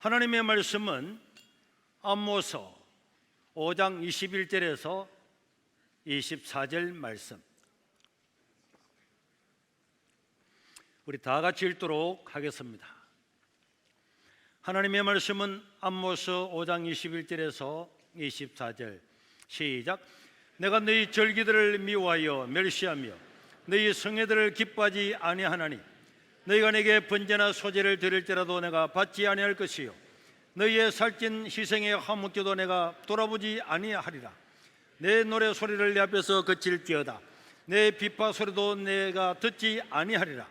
하나님의 말씀은 아모스 5장 21절에서 24절 말씀, 우리 다 같이 읽도록 하겠습니다. 하나님의 말씀은 아모스 5장 21절에서 24절, 시작. 내가 너희 절기들을 미워하여 멸시하며 너희 성회들을 기뻐하지 아니하나니 너희가 내게 번제나 소제를 드릴지라도 내가 받지 아니할 것이요 너희의 살찐 희생에 화목제도 내가 돌아보지 아니하리라. 내 노래 소리를 내 앞에서 그칠지어다. 내 비파 소리도 내가 듣지 아니하리라.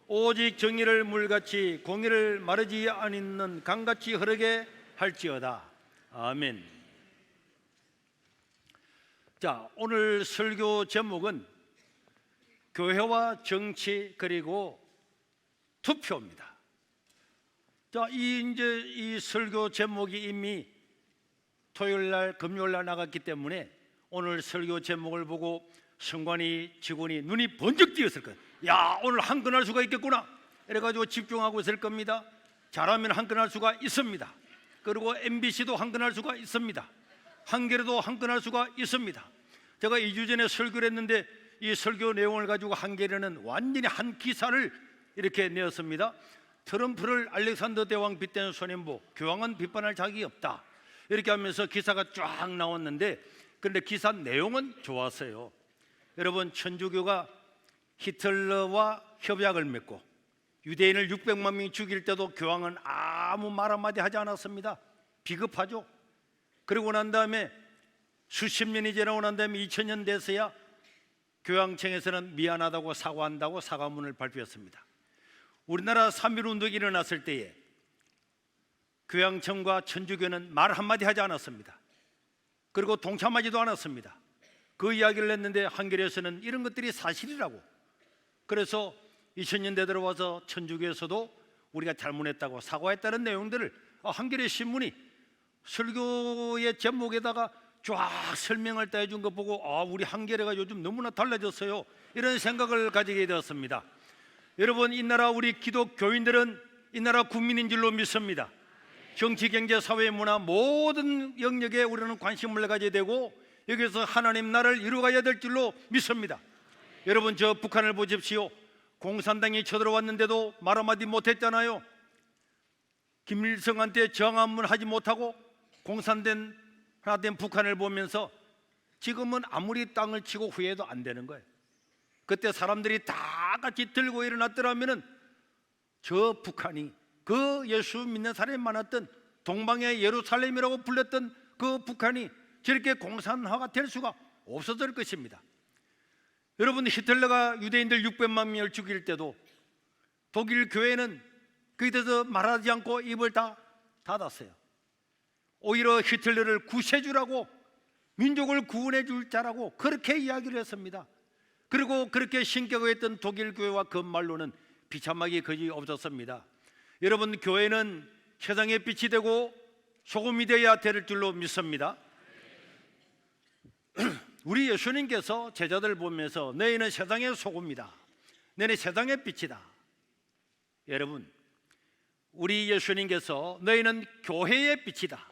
오직 정의를 물같이 공의를 마르지 않는 강같이 흐르게 할지어다. 아멘. 자, 오늘 설교 제목은 교회와 정치 그리고 투표입니다. 자, 이 설교 제목이 이미 토요일날, 금요일날 나갔기 때문에 오늘 설교 제목을 보고 성관이, 직원이 눈이 번쩍 띄었을 거예요. 야, 오늘 한 건 할 수가 있겠구나. 이래가지고 집중하고 있을 겁니다. 잘하면 한 건 할 수가 있습니다. 그리고 MBC도 한 건 할 수가 있습니다. 한겨레도 한 건 할 수가 있습니다. 제가 2주 전에 설교를 했는데 이 설교 내용을 가지고 한겨레는 완전히 한 기사를 이렇게 내었습니다. 트럼프를 알렉산더 대왕 빗댄 소년보, 교황은 비판할 자격이 없다. 이렇게 하면서 기사가 쫙 나왔는데, 그런데 기사 내용은 좋았어요. 여러분, 천주교가 히틀러와 협약을 맺고 유대인을 600만 명이 죽일 때도 교황은 아무 말 한마디 하지 않았습니다. 비겁하죠. 그리고 난 다음에 수십 년이 지나고 난 다음에 2000년 돼서야 교황청에서는 미안하다고 사과한다고 사과문을 발표했습니다. 우리나라 3.1 운동이 일어났을 때에 교황청과 천주교는 말 한마디 하지 않았습니다. 그리고 동참하지도 않았습니다. 그 이야기를 했는데 한겨레에서는 이런 것들이 사실이라고, 그래서 2000년대 들어와서 천주교에서도 우리가 잘못했다고 사과했다는 내용들을 한겨레 신문이 설교의 제목에다가 쫙 설명을 다 해준 거 보고 우리 한겨레가 요즘 너무나 달라졌어요, 이런 생각을 가지게 되었습니다. 여러분, 이 나라 우리 기독교인들은 이 나라 국민인 줄로 믿습니다. 정치, 경제, 사회, 문화 모든 영역에 우리는 관심을 가져야 되고 여기서 하나님 나라를 이루어가야 될 줄로 믿습니다. 여러분, 저 북한을 보십시오. 공산당이 쳐들어왔는데도 말 한마디 못했잖아요. 김일성한테 정한문 하지 못하고 공산된 북한을 보면서 지금은 아무리 땅을 치고 후회도 안 되는 거예요. 그때 사람들이 다 같이 들고 일어났더라면은 저 북한이, 그 예수 믿는 사람이 많았던 동방의 예루살렘이라고 불렸던 그 북한이 저렇게 공산화가 될 수가 없었을 것입니다. 여러분, 히틀러가 유대인들 600만 명을 죽일 때도 독일 교회는 거기에 대해서 말하지 않고 입을 다 닫았어요. 오히려 히틀러를 구세주라고, 민족을 구원해 줄 자라고 그렇게 이야기를 했습니다. 그리고 그렇게 신격화했던 독일 교회와 그 말로는 비참하게 거의 없었습니다. 여러분, 교회는 세상의 빛이 되고 소금이 되어야 될 줄로 믿습니다. 우리 예수님께서 제자들 보면서 너희는 세상의 소금이다, 너희는 세상의 빛이다. 여러분, 우리 예수님께서 너희는 교회의 빛이다,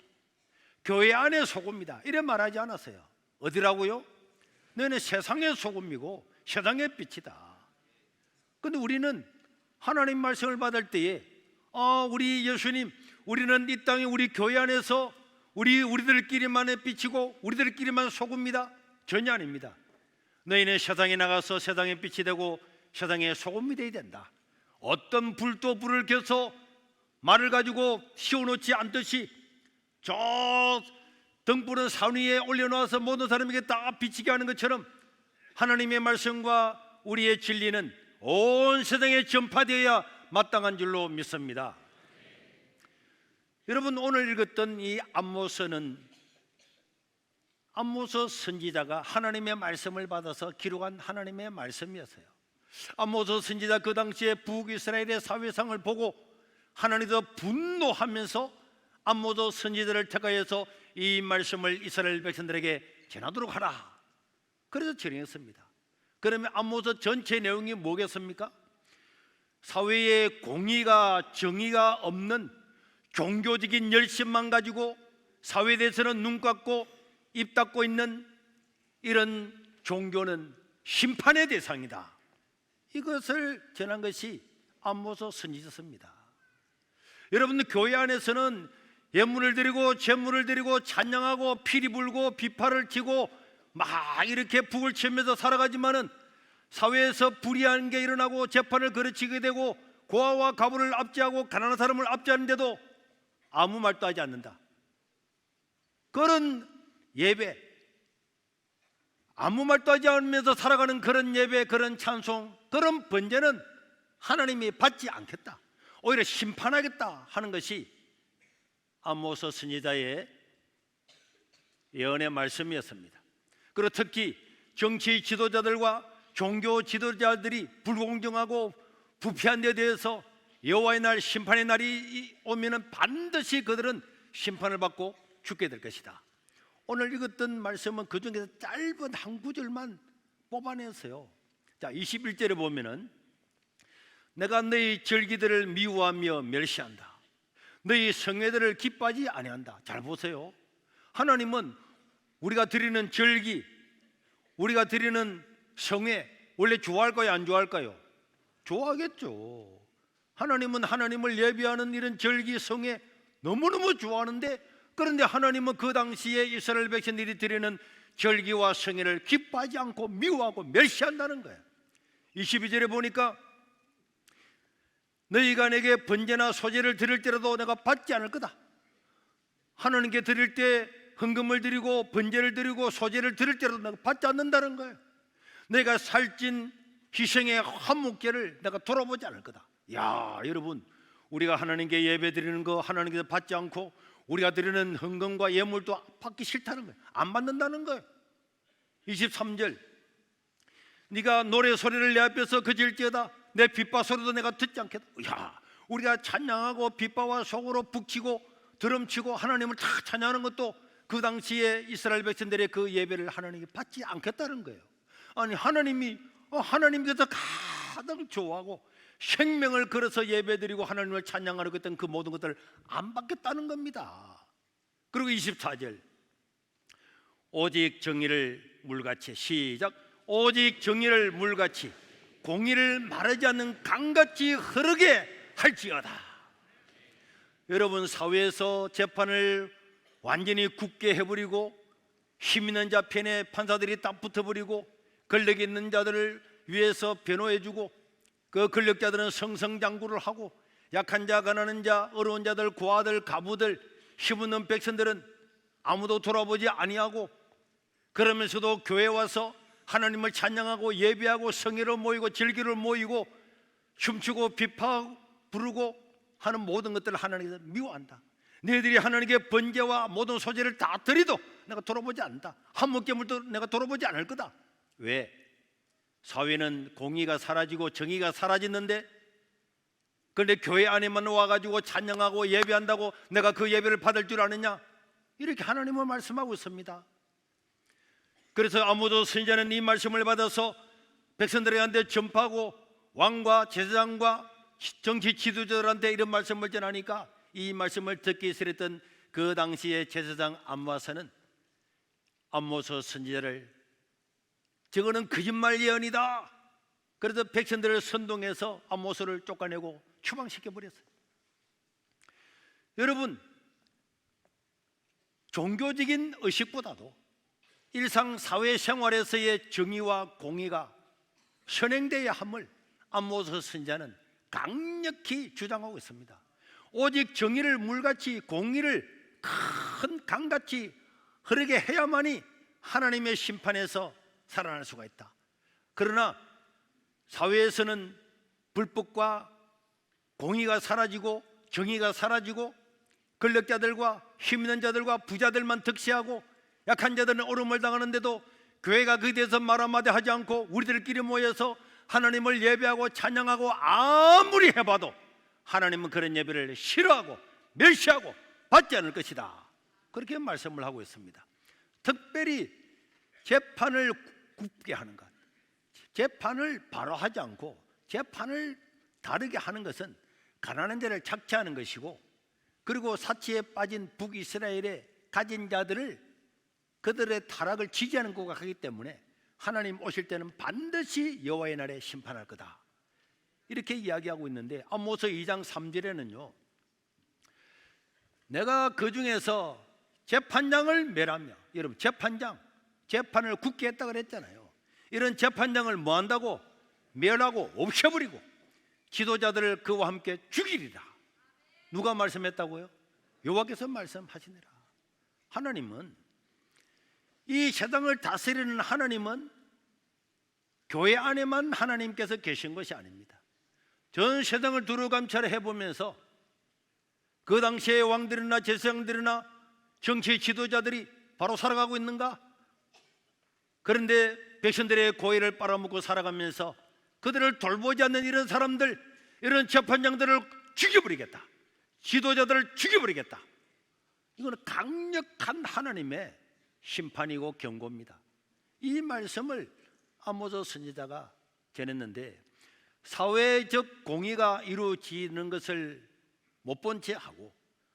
교회 안의 소금이다, 이래 말하지 않았어요. 어디라고요? 너희는 세상의 소금이고 세상의 빛이다. 그런데 우리는 하나님 말씀을 받을 때에 우리 예수님, 우리는 이 땅에 우리 교회 안에서 우리들끼리만의 빛이고 우리들끼리만 소금이다? 전혀 아닙니다. 너희는 세상에 나가서 세상의 빛이 되고 세상의 소금이 되어야 된다. 어떤 불도 불을 켜서 말을 가지고 씌워놓지 않듯이 저 등불은 산 위에 올려놓아서 모든 사람에게 다 비치게 하는 것처럼 하나님의 말씀과 우리의 진리는 온 세상에 전파되어야 마땅한 줄로 믿습니다. 여러분, 오늘 읽었던 이 아모스는 아모스 선지자가 하나님의 말씀을 받아서 기록한 하나님의 말씀이었어요. 아모스 선지자 그 당시에 북이스라엘의 사회상을 보고 하나님도 분노하면서 아모스 선지자를 택하여서 이 말씀을 이스라엘 백성들에게 전하도록 하라, 그래서 전했습니다. 그러면 아모스 전체 내용이 뭐겠습니까? 사회에 공의가, 정의가 없는 종교적인 열심만 가지고 사회에 대해서는 눈 감고 입 닫고 있는 이런 종교는 심판의 대상이다. 이것을 전한 것이 아모스 선지자입니다. 여러분들 교회 안에서는 예물을 드리고 제물을 드리고 찬양하고 피리 불고 비파를 치고 막 이렇게 북을 치면서 살아가지만은 사회에서 불의한 게 일어나고 재판을 거르치게 되고 고아와 가부를 압제하고 가난한 사람을 압제하는데도 아무 말도 하지 않는다. 그런 예배, 아무 말도 하지 않으면서 살아가는 그런 예배, 그런 찬송, 그런 번제는 하나님이 받지 않겠다, 오히려 심판하겠다 하는 것이 아모스 선지자의 예언의 말씀이었습니다. 그리고 특히 정치 지도자들과 종교 지도자들이 불공정하고 부패한 데 대해서 여호와의 날, 심판의 날이 오면은 반드시 그들은 심판을 받고 죽게 될 것이다. 오늘 읽었던 말씀은 그 중에서 짧은 한 구절만 뽑아냈어요. 자, 21절에 보면은 내가 너희 절기들을 미워하며 멸시한다. 너희 성회들을 기뻐하지 아니한다. 잘 보세요. 하나님은 우리가 드리는 절기, 우리가 드리는 성회 원래 좋아할까요, 안 좋아할까요? 좋아하겠죠. 하나님은 하나님을 예배하는 이런 절기, 성회 너무너무 좋아하는데, 그런데 하나님은 그 당시에 이스라엘 백성들이 드리는 절기와 성회를 기뻐하지 않고 미워하고 멸시한다는 거예요. 22절에 보니까 너희가 내게 번제나 소제를 드릴 때라도 내가 받지 않을 거다. 하나님께 드릴 때 헌금을 드리고 번제를 드리고 소제를 드릴 때라도 내가 받지 않는다는 거예요. 내가 살찐 희생의 한목제를 내가 돌아보지 않을 거다. 야, 여러분, 우리가 하나님께 예배 드리는 거 하나님께서 받지 않고 우리가 드리는 헌금과 예물도 받기 싫다는 거예요. 안 받는다는 거예요. 23절, 네가 노래 소리를 내 앞에서 그질지어다 내 빗바 소리도 내가 듣지 않겠다. 야, 우리가 찬양하고 빗바와 속으로 북치고 드럼치고 하나님을 다 찬양하는 것도 그 당시에 이스라엘 백성들의 그 예배를 하나님이 받지 않겠다는 거예요. 아니, 하나님께서 가장 좋아하고 생명을 걸어서 예배드리고 하나님을 찬양하려고 했던 그 모든 것들을 안 받겠다는 겁니다. 그리고 24절, 오직 정의를 물같이, 시작, 오직 정의를 물같이 공의를 마르지 않는 강같이 흐르게 할지어다. 여러분, 사회에서 재판을 완전히 굳게 해버리고 힘 있는 자 편에 판사들이 딱 붙어버리고 권력 있는 자들을 위해서 변호해주고 그 권력자들은 성성장구를 하고 약한 자, 가난한 자, 어려운 자들, 고아들, 가부들, 힘없는 백성들은 아무도 돌아보지 아니하고, 그러면서도 교회 와서 하나님을 찬양하고 예배하고 성회로 모이고 절기로 모이고 춤추고 비파 부르고 하는 모든 것들을 하나님께서 미워한다. 너희들이 하나님께 번제와 모든 소제를 다 드리도 내가 돌아보지 않는다. 한목제물도 내가 돌아보지 않을 거다. 왜? 사회는 공의가 사라지고 정의가 사라졌는데, 그런데 교회 안에만 와가지고 찬양하고 예배한다고 내가 그 예배를 받을 줄 아느냐? 이렇게 하나님은 말씀하고 있습니다. 그래서 아모스 선지자는 이 말씀을 받아서 백성들한테 전파하고 왕과 제사장과 정치 지도자들한테 이런 말씀을 전하니까 이 말씀을 듣기 싫었던 그 당시의 제사장 암와사는 아모스 선지자를 저거는 거짓말 예언이다. 그래서 백성들을 선동해서 아모스를 쫓아내고 추방시켜 버렸어요. 여러분, 종교적인 의식보다도 일상 사회 생활에서의 정의와 공의가 선행되어야 함을 아모스 선지자는 강력히 주장하고 있습니다. 오직 정의를 물같이 공의를 큰 강같이 흐르게 해야만이 하나님의 심판에서 살아날 수가 있다. 그러나 사회에서는 불법과 공의가 사라지고 정의가 사라지고 권력자들과 힘 있는 자들과 부자들만 득세하고 약한 자들은 어려움을 당하는데도 교회가 그에 대해서 말 한마디 하지 않고 우리들끼리 모여서 하나님을 예배하고 찬양하고 아무리 해봐도 하나님은 그런 예배를 싫어하고 멸시하고 받지 않을 것이다. 그렇게 말씀을 하고 있습니다. 특별히 재판을 굽게 하는 것, 재판을 바로 하지 않고 재판을 다르게 하는 것은 가난한 자를 착취하는 것이고, 그리고 사치에 빠진 북이스라엘의 가진 자들을 그들의 타락을 지지하는 것과 같기 때문에 하나님 오실 때는 반드시 여호와의 날에 심판할 거다, 이렇게 이야기하고 있는데, 아모스 2장 3절에는요 내가 그 중에서 재판장을 멸하며, 여러분 재판을 굳게 했다 그랬잖아요. 이런 재판장을 뭐 한다고? 멸하고 없애버리고 지도자들을 그와 함께 죽이리라. 누가 말씀했다고요? 여호와께서 말씀하시니라. 하나님은, 이 세상을 다스리는 하나님은 교회 안에만 하나님께서 계신 것이 아닙니다. 전 세상을 두루감찰 해보면서 그 당시의 왕들이나 제사장들이나 정치 지도자들이 바로 살아가고 있는가? 그런데 백성들의 고의를 빨아먹고 살아가면서 그들을 돌보지 않는 이런 사람들, 이런 재판장들을 죽여버리겠다, 지도자들을 죽여버리겠다. 이거는 강력한 하나님의 심판이고 경고입니다. 이 말씀을 아모스 선지자가 전했는데, 사회적 공의가 이루어지는 것을 못 본 채 하고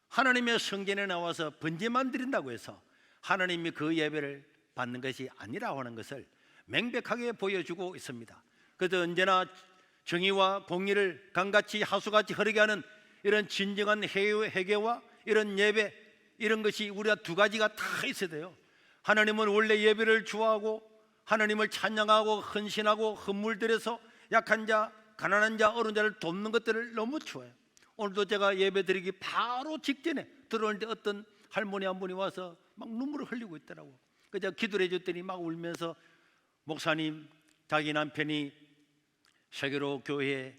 하나님의 성전에 나와서 번제만 드린다고 해서 하나님이 그 예배를 받는 것이 아니라고 하는 것을 명백하게 보여주고 있습니다. 그래서 언제나 정의와 공의를 강같이 하수같이 흐르게 하는 이런 진정한 회개와 이런 예배, 이런 것이 우리가 두 가지가 다 있어야 돼요. 하나님은 원래 예배를 좋아하고 하나님을 찬양하고 헌신하고 헌물 들여서 약한 자, 가난한 자, 어려운 자를 돕는 것들을 너무 좋아해요. 오늘도 제가 예배 드리기 바로 직전에 들어오는데 어떤 할머니 한 분이 와서 막 눈물을 흘리고 있더라고. 그래서 기도를 해줬더니 막 울면서, 목사님, 자기 남편이 세계로 교회에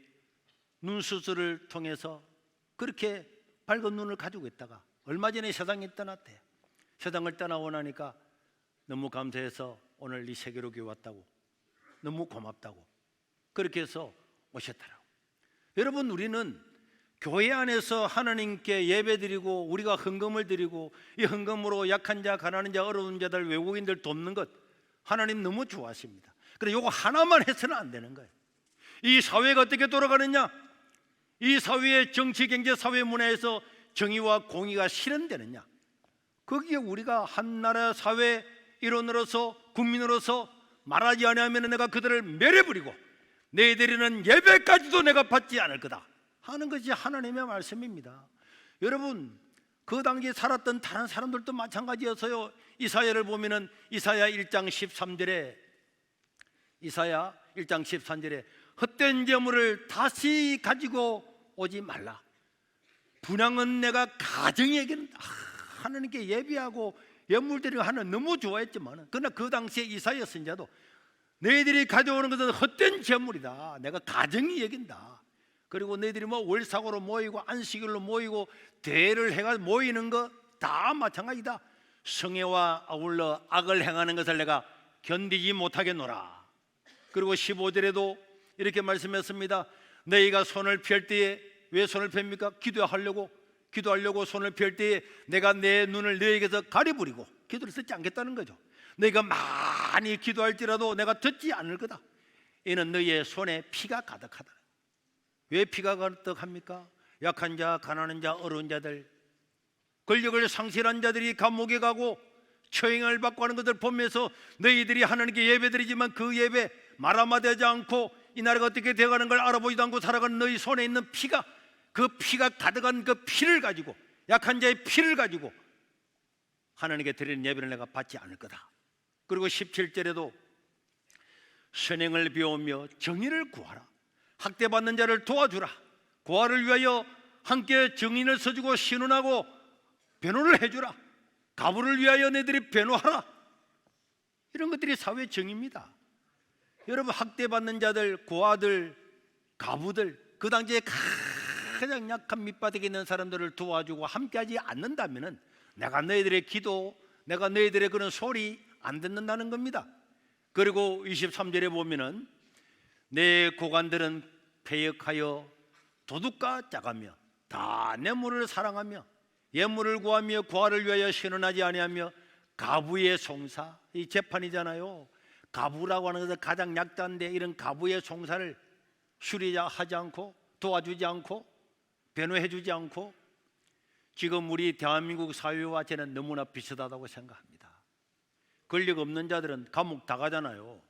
눈 수술을 통해서 그렇게 밝은 눈을 가지고 있다가 얼마 전에 세상에 떠났대요. 세상을 떠나고 나니까 너무 감사해서 오늘 이 세계로 교회 왔다고, 너무 고맙다고 그렇게 해서 오셨더라고. 여러분, 우리는 교회 안에서 하나님께 예배드리고 우리가 헌금을 드리고 이 헌금으로 약한 자, 가난한 자, 어려운 자들, 외국인들 돕는 것 하나님 너무 좋아하십니다. 그런데 이거 하나만 해서는 안 되는 거예요. 이 사회가 어떻게 돌아가느냐? 이 사회의 정치, 경제, 사회 문화에서 정의와 공의가 실현되느냐? 거기에 우리가 한 나라 사회 일원으로서, 국민으로서 말하지 아니하면 내가 그들을 멸해버리고 너희들이는 예배까지도 내가 받지 않을 거다 하는 것이 하나님의 말씀입니다. 여러분, 그 당시에 살았던 다른 사람들도 마찬가지여서요, 이사야를 보면은 이사야 1장 13절에 헛된 재물을 다시 가지고 오지 말라. 분향은 내가 가정에게는 하나님께 예배하고 예물드리고 하는 너무 좋아했지만, 그러나 그 당시에 이사야 선지자도 너희들이 가져오는 것은 헛된 재물이다, 내가 가정이 여긴다. 그리고 너희들이 뭐 월사고로 모이고 안식일로 모이고 대회를 해가 모이는 거 다 마찬가지다. 성애와 아울러 악을 행하는 것을 내가 견디지 못하겠노라. 그리고 15절에도 이렇게 말씀했습니다. 너희가 손을 펼 때에, 왜 손을 펴입니까? 기도하려고 손을 펼 때에 내가 내 눈을 너희에게서 가려버리고 기도를 듣지 않겠다는 거죠. 너희가 많이 기도할지라도 내가 듣지 않을 거다. 이는 너희의 손에 피가 가득하다. 왜 피가 가득합니까? 약한 자, 가난한 자, 어려운 자들, 권력을 상실한 자들이 감옥에 가고 처형을 받고 하는 것을 보면서 너희들이 하나님께 예배드리지만 그 예배 말아마되지 않고 이 나라가 어떻게 되어가는 걸 알아보지도 않고 살아가는 너희 손에 있는 피가, 그 피가 가득한 그 피를 가지고, 약한 자의 피를 가지고 하나님께 드리는 예배를 내가 받지 않을 거다. 그리고 17절에도 선행을 배우며 정의를 구하라. 학대받는 자를 도와주라. 고아를 위하여 함께 증인을 서주고 신원하고 변호를 해주라. 가부를 위하여 너희들이 변호하라. 이런 것들이 사회 정의입니다. 여러분, 학대받는 자들, 고아들, 가부들, 그 당시에 가장 약한 밑바닥에 있는 사람들을 도와주고 함께하지 않는다면 내가 너희들의 기도, 내가 너희들의 그런 소리 안 듣는다는 겁니다. 그리고 23절에 보면은 내 고관들은 패역하여 도둑과 짜가며 다 뇌물을 사랑하며 예물을 구하며 고아를 위하여 신원하지 아니하며 가부의 송사, 이 재판이잖아요. 가부라고 하는 것은 가장 약자인데 이런 가부의 송사를 수리하지 않고 도와주지 않고 변호해주지 않고 지금 우리 대한민국 사회와 저는 너무나 비슷하다고 생각합니다. 권력 없는 자들은 감옥 다 가잖아요.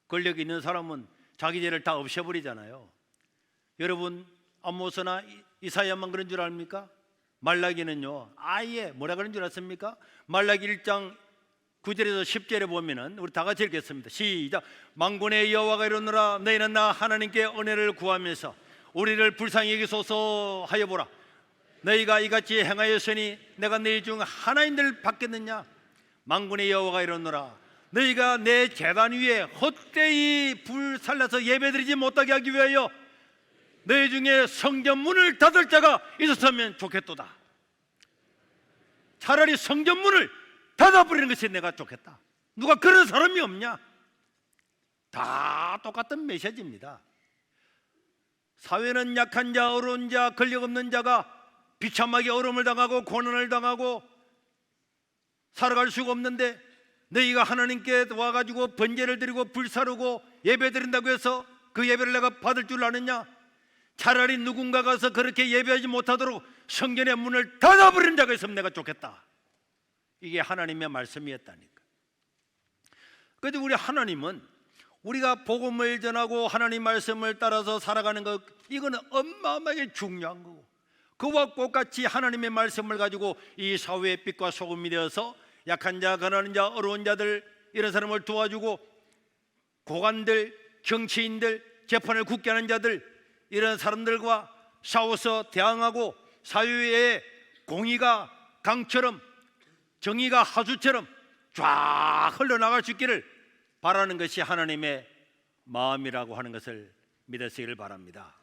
권력 있는 사람은 자기 죄를 다 없애버리잖아요. 여러분 아모스나 이사야만 그런 줄 압니까? 말라기는요 아예 뭐라 그런 줄 아십니까? 말라기 1장 9절에서 10절에 보면은 우리 다 같이 읽겠습니다. 시작. 만군의 여호와가 이르노라 너희는 나 하나님께 은혜를 구하면서 우리를 불쌍히 여기소서 하여 보라. 너희가 이같이 행하였으니 내가 너희 중 하나인들 받겠느냐? 만군의 여호와가 이르노라 너희가 내 제단 위에 헛되이 불 살라서 예배드리지 못하게 하기 위하여 너희 중에 성전 문을 닫을 자가 있었으면 좋겠도다. 차라리 성전 문을 닫아버리는 것이 내가 좋겠다. 누가 그런 사람이 없냐? 다 똑같은 메시지입니다. 사회는 약한 자, 어려운 자, 권력 없는 자가 비참하게 어려움을 당하고 고난을 당하고 살아갈 수가 없는데 너희가 하나님께 와가지고 번제를 드리고 불사르고 예배 드린다고 해서 그 예배를 내가 받을 줄 아느냐? 차라리 누군가 가서 그렇게 예배하지 못하도록 성전의 문을 닫아버리는 자가 있으면 내가 좋겠다. 이게 하나님의 말씀이었다니까. 그런데 우리 하나님은 우리가 복음을 전하고 하나님 말씀을 따라서 살아가는 것, 이거는 어마어마하게 중요한 거고, 그와 똑같이 하나님의 말씀을 가지고 이 사회의 빛과 소금이 되어서 약한 자, 가난한 자, 어려운 자들, 이런 사람을 도와주고 고관들, 정치인들, 재판을 굳게 하는 자들, 이런 사람들과 싸워서 대항하고 사회의 공의가 강처럼 정의가 하수처럼 쫙 흘러나갈 수 있기를 바라는 것이 하나님의 마음이라고 하는 것을 믿으시기를 바랍니다.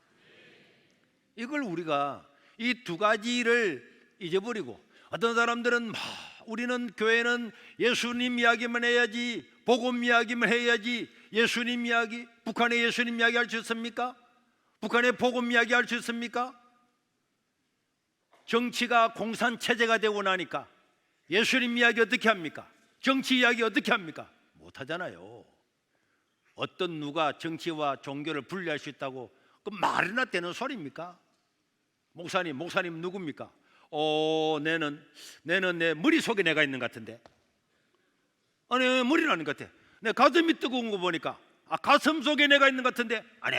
이걸 우리가 이 두 가지를 잊어버리고, 어떤 사람들은 우리는 교회는 예수님 이야기만 해야지, 복음 이야기만 해야지, 예수님 이야기, 북한의 예수님 이야기 할 수 있습니까? 북한의 복음 이야기 할 수 있습니까? 정치가 공산체제가 되고 나니까 예수님 이야기 어떻게 합니까? 정치 이야기 어떻게 합니까? 못하잖아요. 어떤 누가 정치와 종교를 분리할 수 있다고 그 말이나 되는 소리입니까? 목사님 누굽니까? 내는 내 머릿속에 내가 있는 것 같은데, 아니 머리는 아닌 것 같아. 내 가슴이 뜨거운 거 보니까 가슴 속에 내가 있는 것 같은데, 아니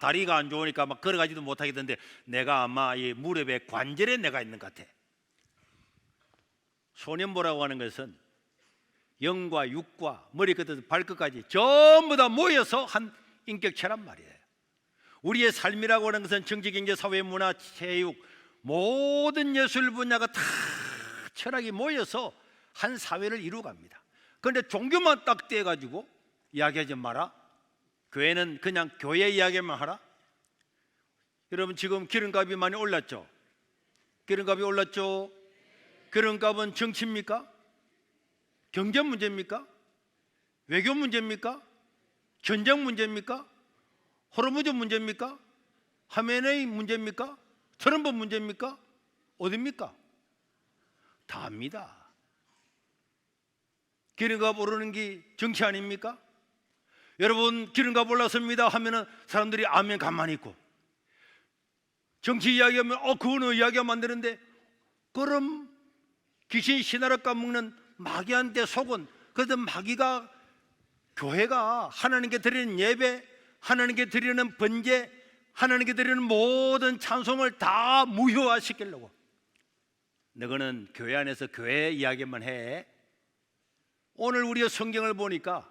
다리가 안 좋으니까 막 걸어가지도 못하겠던데 내가 아마 이 무릎에 관절에 내가 있는 것 같아. 소년보라고 하는 것은 영과 육과 머리 끝에서 발끝까지 전부 다 모여서 한 인격체란 말이에요. 우리의 삶이라고 하는 것은 정치, 경제, 사회, 문화, 체육, 모든 예술 분야가 다 철학이 모여서 한 사회를 이루어갑니다. 그런데 종교만 딱 떼가지고 이야기하지 마라, 교회는 그냥 교회 이야기만 하라. 여러분 지금 기름값이 많이 올랐죠? 기름값이 올랐죠? 기름값은 정치입니까? 경제 문제입니까? 외교 문제입니까? 전쟁 문제입니까? 호르무즈 문제입니까? 하메네이 문제입니까? 트럼프 문제입니까? 어디입니까? 다입니다. 기름값 오르는 게 정치 아닙니까? 여러분 기름값 올랐습니다 하면은 사람들이 아멘 가만히 있고, 정치 이야기하면 그거는 이야기하면 안 되는데, 그럼 귀신 신하락 까먹는 마귀한테 속은, 그래서 마귀가 교회가 하나님께 드리는 예배, 하나님께 드리는 번제, 하나님께 드리는 모든 찬송을 다 무효화시키려고, 너희는 교회 안에서 교회 이야기만 해. 오늘 우리의 성경을 보니까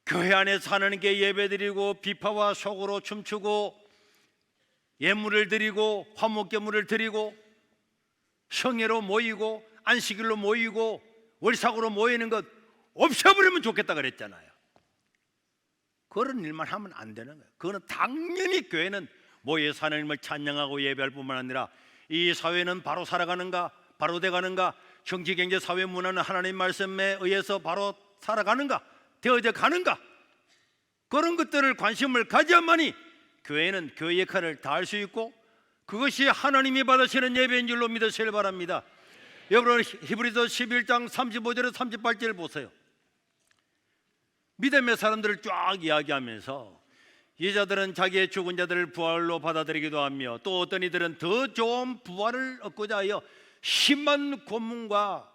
교회 안에서 하나님께 예배드리고 비파와 속으로 춤추고 예물을 드리고 화목제물을 드리고 성회로 모이고 안식일로 모이고 월삭으로 모이는 것 없애버리면 좋겠다 그랬잖아요. 그런 일만 하면 안 되는 거예요. 그거는 당연히 교회는 모여서 하나님을 찬양하고 예배할 뿐만 아니라 이 사회는 바로 살아가는가, 바로 돼가는가, 정치, 경제, 사회, 문화는 하나님 말씀에 의해서 바로 살아가는가, 되어져 가는가, 그런 것들을 관심을 가져야만이 교회는 교회 역할을 다할 수 있고, 그것이 하나님이 받으시는 예배인 줄로 믿으시길 바랍니다. 여러분 히브리서 11장 35절에서 38절 보세요. 믿음의 사람들을 쫙 이야기하면서 여자들은 자기의 죽은 자들을 부활로 받아들이기도 하며, 또 어떤 이들은 더 좋은 부활을 얻고자 하여 심한 고문과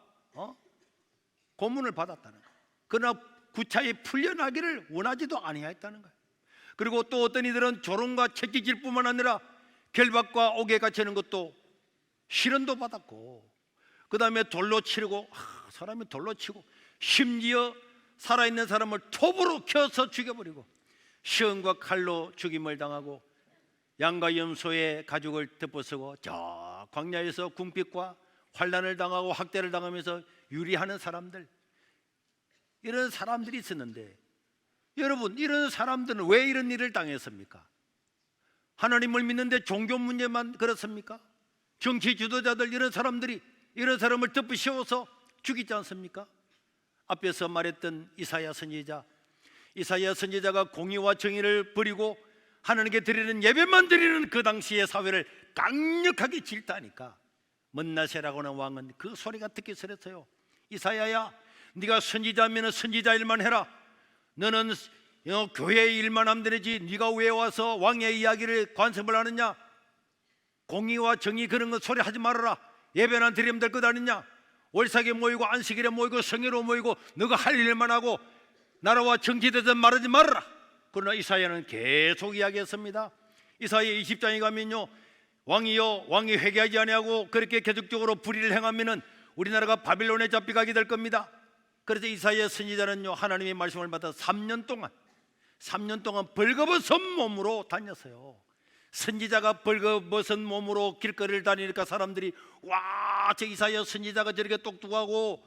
고문을 받았다는 거예요. 그러나 구차히 풀려나기를 원하지도 아니하였다는 거예요. 그리고 또 어떤 이들은 조롱과 채찍질 뿐만 아니라 결박과 옥에 갇히는 것도 실현도 받았고, 그 다음에 돌로 치르고, 사람이 돌로 치고, 심지어 살아있는 사람을 톱으로 켜서 죽여버리고, 시험과 칼로 죽임을 당하고, 양과 염소의 가죽을 덮어쓰고 저 광야에서 궁핍과 환난을 당하고 학대를 당하면서 유리하는 사람들, 이런 사람들이 있었는데, 여러분, 이런 사람들은 왜 이런 일을 당했습니까? 하나님을 믿는데 종교 문제만 그렇습니까? 정치 지도자들, 이런 사람들이 이런 사람을 덮으씌워서 죽이지 않습니까? 앞에서 말했던 이사야 선지자가 공의와 정의를 버리고 하나님께 드리는 예배만 드리는 그 당시의 사회를 강력하게 질타하니까 므낫세라고 하는 왕은 그 소리가 듣기 싫었어요. 이사야야, 네가 선지자면 선지자 일만 해라. 너는 교회의 일만 하면 되지, 네가 왜 와서 왕의 이야기를 관섭을 하느냐? 공의와 정의 그런 거 소리 하지 말아라. 예배나 드리면 될 것 아니냐? 월삭에 모이고 안식일에 모이고 성회로 모이고 너가 할 일만 하고 나라와 정치에 대해서 말하지 말아라. 그러나 이사야는 계속 이야기했습니다. 이사야 20장에 가면요, 왕이여, 왕이 회개하지 아니하고 그렇게 계속적으로 불의를 행하면은 우리나라가 바빌론에 잡혀가게 될 겁니다. 그래서 이사야 선지자는요, 하나님의 말씀을 받아 3년 동안 벌거벗은 몸으로 다녔어요. 선지자가 벌거벗은 몸으로 길거리를 다니니까 사람들이, 와, 저 이사야 선지자가 저렇게 똑똑하고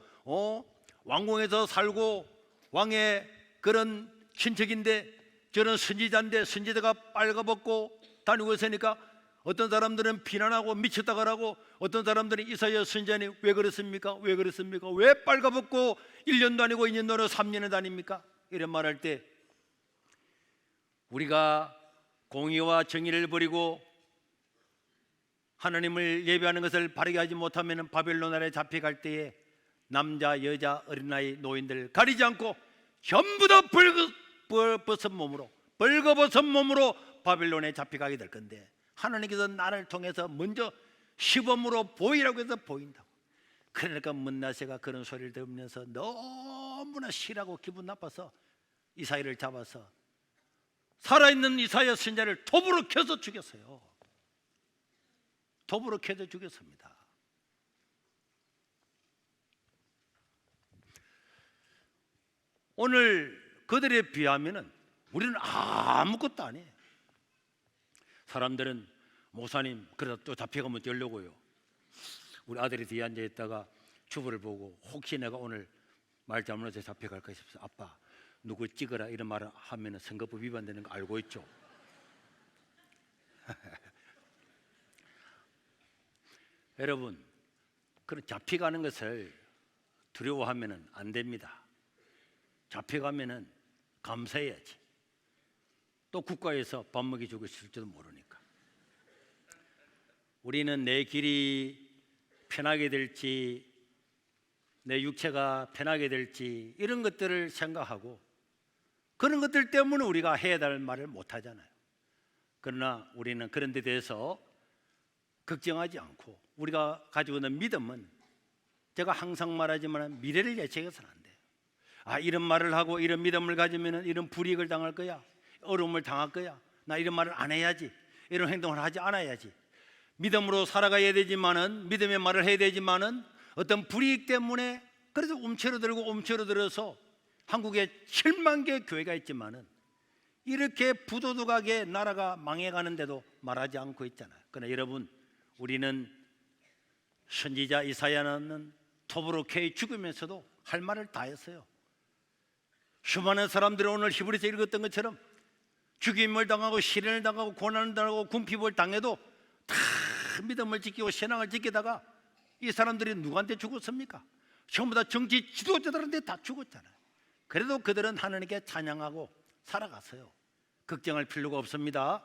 왕궁에서 살고 왕의 그런 친척인데 저런 선지자인데 선지자가 빨가벗고 다니고 있으니까 어떤 사람들은 비난하고 미쳤다 그러고, 어떤 사람들은 이사야 선지자니 왜 그렇습니까? 왜 그렇습니까? 왜 빨가벗고 1년도 아니고 2년도 아니고 3년을 다닙니까? 이런 말할 때, 우리가 공의와 정의를 버리고 하나님을 예배하는 것을 바르게 하지 못하면 바벨론 나라에 잡혀갈 때에 남자, 여자, 어린아이, 노인들 가리지 않고 전부 다 벌거벗은 몸으로 바벨론에 잡혀가게 될 건데, 하나님께서 나를 통해서 먼저 시범으로 보이라고 해서 보인다고. 그러니까 므낫세가 그런 소리를 들으면서 너무나 싫어하고 기분 나빠서 이사야를 잡아서 살아있는 이사야 선지자를 톱으로 켜서 죽였어요. 톱으로 켜서 죽였습니다. 오늘 그들에 비하면 우리는 아무것도 아니에요. 사람들은 목사님, 그러다 또 잡혀가면 어쩌려고요? 우리 아들이 뒤에 앉아 있다가 주부를 보고 혹시 내가 오늘 말 잘못해서 잡혀갈까 싶어서 아빠 누구 찍어라 이런 말을 하면 선거법 위반되는 거 알고 있죠? 여러분, 그런 잡혀가는 것을 두려워하면 안 됩니다. 잡혀가면 감사해야지. 또 국가에서 밥 먹여주고 있을지도 모르니까. 우리는 내 길이 편하게 될지, 내 육체가 편하게 될지 이런 것들을 생각하고 그런 것들 때문에 우리가 해야 될 말을 못하잖아요. 그러나 우리는 그런 데 대해서 걱정하지 않고 우리가 가지고 있는 믿음은, 제가 항상 말하지만 미래를 예측해서는 안 돼요. 이런 말을 하고 이런 믿음을 가지면 이런 불이익을 당할 거야, 어려움을 당할 거야, 나 이런 말을 안 해야지, 이런 행동을 하지 않아야지. 믿음으로 살아가야 되지만은, 믿음의 말을 해야 되지만은 어떤 불이익 때문에 그래서 움츠러들어서 한국에 7만 개 교회가 있지만은 이렇게 부도덕하게 나라가 망해가는데도 말하지 않고 있잖아요. 그러나 여러분, 우리는 선지자 이사야는 톱으로 캐 죽으면서도 할 말을 다 했어요. 수많은 사람들이 오늘 히브리서 읽었던 것처럼 죽임을 당하고 시련을 당하고 고난을 당하고 궁핍을 당해도 다 믿음을 지키고 신앙을 지키다가 이 사람들이 누구한테 죽었습니까? 전부 다 정치 지도자들한테 다 죽었잖아요. 그래도 그들은 하나님께 찬양하고 살아갔어요. 걱정할 필요가 없습니다.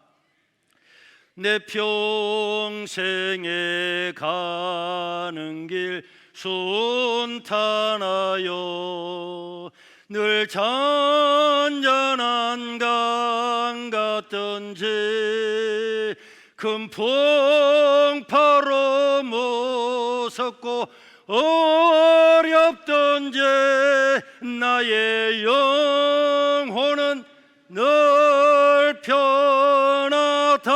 내 평생에 가는 길 순탄하여 늘 잔잔한 강 같던지 큰 풍파로 무섭고 어렵던지 나의 영혼은 늘 편하다.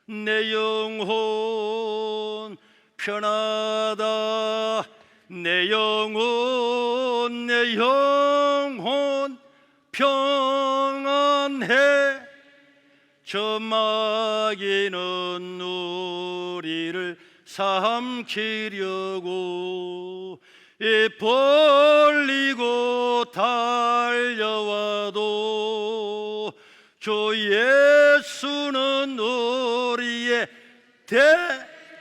내 영혼 편하다. 내 영혼 평안해. 저 마귀는 우리를 삼키려고 벌리고 달려와도 주 예수는 우리의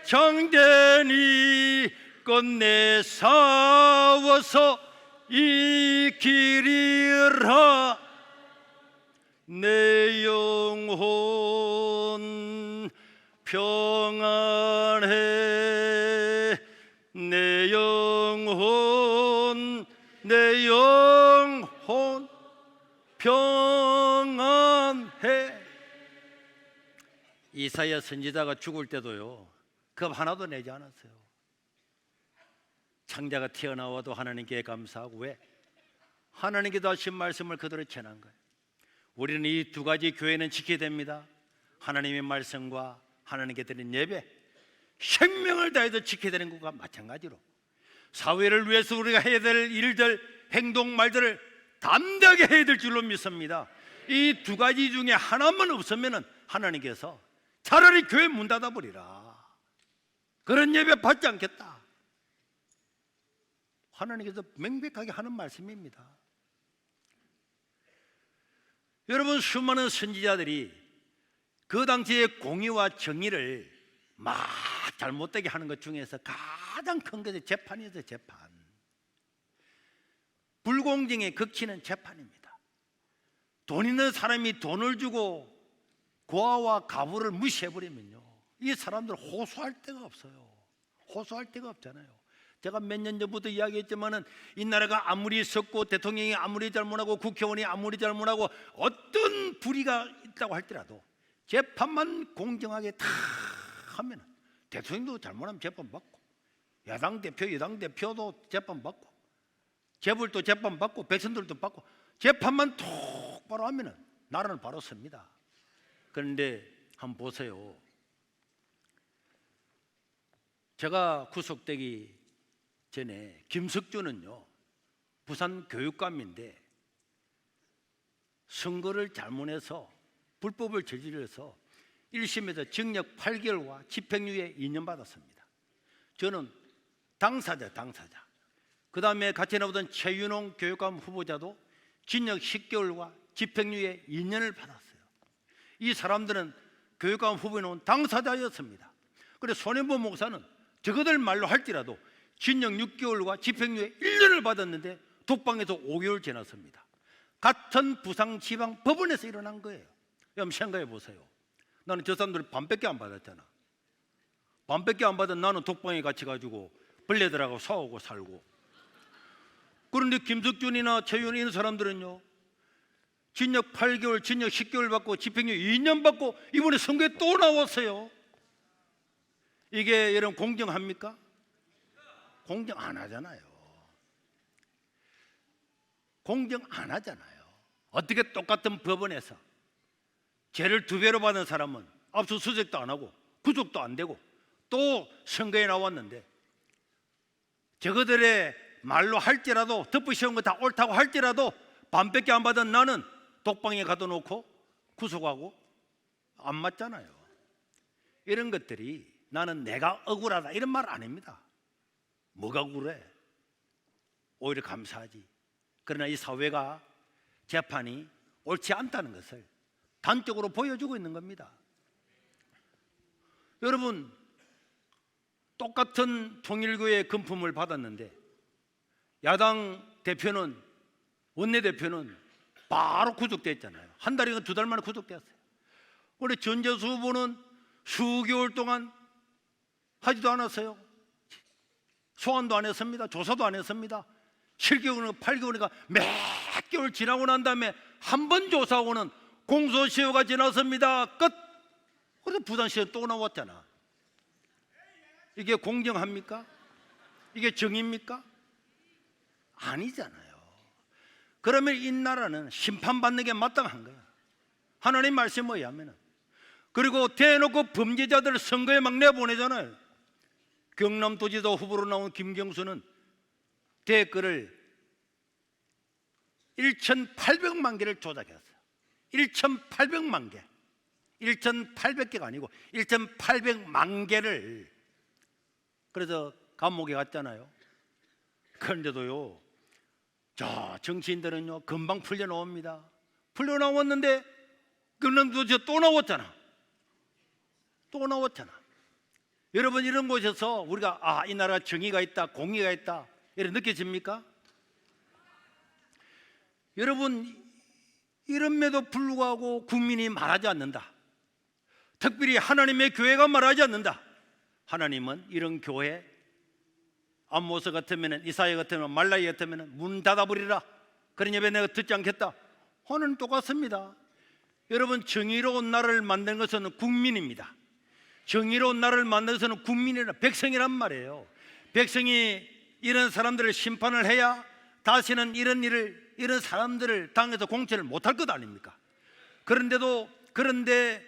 대장되니 끝내 싸워서 이기리라. 내 영혼 평안해. 내 영혼 평안해. 이사야 선지자가 죽을 때도요 겁 하나도 내지 않았어요. 창자가 튀어나와도 하나님께 감사하고, 왜? 하나님께도 하신 말씀을 그대로 전한 거예요. 우리는 이 두 가지 교회는 지켜야 됩니다. 하나님의 말씀과 하나님께 드린 예배, 생명을 다해서 지켜야 되는 것과 마찬가지로 사회를 위해서 우리가 해야 될 일들, 행동, 말들을 담대하게 해야 될 줄로 믿습니다. 이 두 가지 중에 하나만 없으면 하나님께서 차라리 교회 문 닫아버리라, 그런 예배 받지 않겠다, 하나님께서 명백하게 하는 말씀입니다. 여러분, 수많은 선지자들이 그 당시의 공의와 정의를 막 잘못되게 하는 것 중에서 가장 큰 것이 재판이었어요. 재판. 불공정의 극치는 재판입니다. 돈 있는 사람이 돈을 주고 고아와 가부를 무시해버리면요, 이 사람들 호소할 데가 없어요. 호소할 데가 없잖아요. 제가 몇 년 전부터 이야기했지만은 이 나라가 아무리 썩고 대통령이 아무리 잘못하고 국회의원이 아무리 잘못하고 어떤 불의가 있다고 할지라도 재판만 공정하게 다 하면 대통령도 잘못하면 재판받고, 야당 대표, 여당 대표도 재판받고, 재벌도 재판받고, 백성들도 받고, 재판만 똑바로 하면 나라는 바로 섭니다. 그런데 한번 보세요. 제가 구속되기 전에 김석준은요 부산 교육감인데 선거를 잘못해서 불법을 저질러서 1심에서 징역 8개월과 집행유예 2년 받았습니다. 저는 당사자. 그 다음에 같이 나오던 최윤홍 교육감 후보자도 징역 10개월과 집행유예 2년을 받았어요. 이 사람들은 교육감 후보에 나온 당사자였습니다. 그래서 손혜보 목사는 저거들 말로 할지라도 징역 6개월과 집행유예 1년을 받았는데 독방에서 5개월 지났습니다. 같은 부산지방법원에서 일어난 거예요. 여러분 생각해 보세요. 나는 저 사람들 반밖에 안 받았잖아. 반밖에 안 받은 나는 독방에 갇혀 가지고 벌레들하고 싸우고 살고. 그런데 김석준이나 최윤희 이런 사람들은요 징역 8개월, 징역 10개월 받고 집행유예 2년 받고 이번에 선거에 또 나왔어요. 이게 여러분 공정합니까? 공정 안 하잖아요. 공정 안 하잖아요. 어떻게 똑같은 법원에서 죄를 2배로 받은 사람은 압수수색도 안 하고 구속도 안 되고 또 선거에 나왔는데, 저거들의 말로 할지라도 덮으시는 거 다 옳다고 할지라도 반밖에 안 받은 나는 독방에 가둬놓고 구속하고 안 맞잖아요. 이런 것들이 나는 내가 억울하다 이런 말 안 합니다. 뭐가 억울해? 오히려 감사하지. 그러나 이 사회가 재판이 옳지 않다는 것을 단적으로 보여주고 있는 겁니다. 여러분, 똑같은 통일교의 금품을 받았는데 야당 대표는, 원내대표는 바로 구속됐잖아요. 한 달이나 2달 만에 구속됐어요. 우리 전재수 후보는 수개월 동안 하지도 않았어요. 소환도 안 했습니다. 조사도 안 했습니다. 7개월이나 8개월이니까 몇 개월 지나고 난 다음에 한 번 조사하고는 공소시효가 지났습니다. 끝. 그래서 부산시에 또 나왔잖아. 이게 공정합니까? 이게 정의입니까? 아니잖아요. 그러면 이 나라는 심판받는 게 마땅한 거야. 하나님 말씀에 의하면. 그리고 대놓고 범죄자들을 선거에 막 내보내잖아요. 경남도지사 후보로 나온 김경수는 댓글을 1,800만 개를 조작했어요. 1,800만 개. 1,800개가 아니고 1,800만 개를. 그래서 감옥에 갔잖아요. 그런데도요, 자, 정치인들은요 금방 풀려나옵니다. 풀려나왔는데 경남도지사 또 나왔잖아. 또 나왔잖아. 여러분, 이런 곳에서 우리가 이 나라가 정의가 있다, 공의가 있다 이렇게 느껴집니까? 여러분, 이름에도 불구하고 국민이 말하지 않는다. 특별히 하나님의 교회가 말하지 않는다. 하나님은 이런 교회, 아모스 같으면, 이사야 같으면, 말라기 같으면 문 닫아버리라. 그런 예배 내가 듣지 않겠다. 하나님 똑같습니다. 여러분, 정의로운 나라를 만든 것은 국민입니다. 정의로운 나라를 만든 것은 국민이라, 백성이란 말이에요. 백성이 이런 사람들을 심판을 해야 다시는 이런 사람들을 당해서 공천을 못할 것 아닙니까? 그런데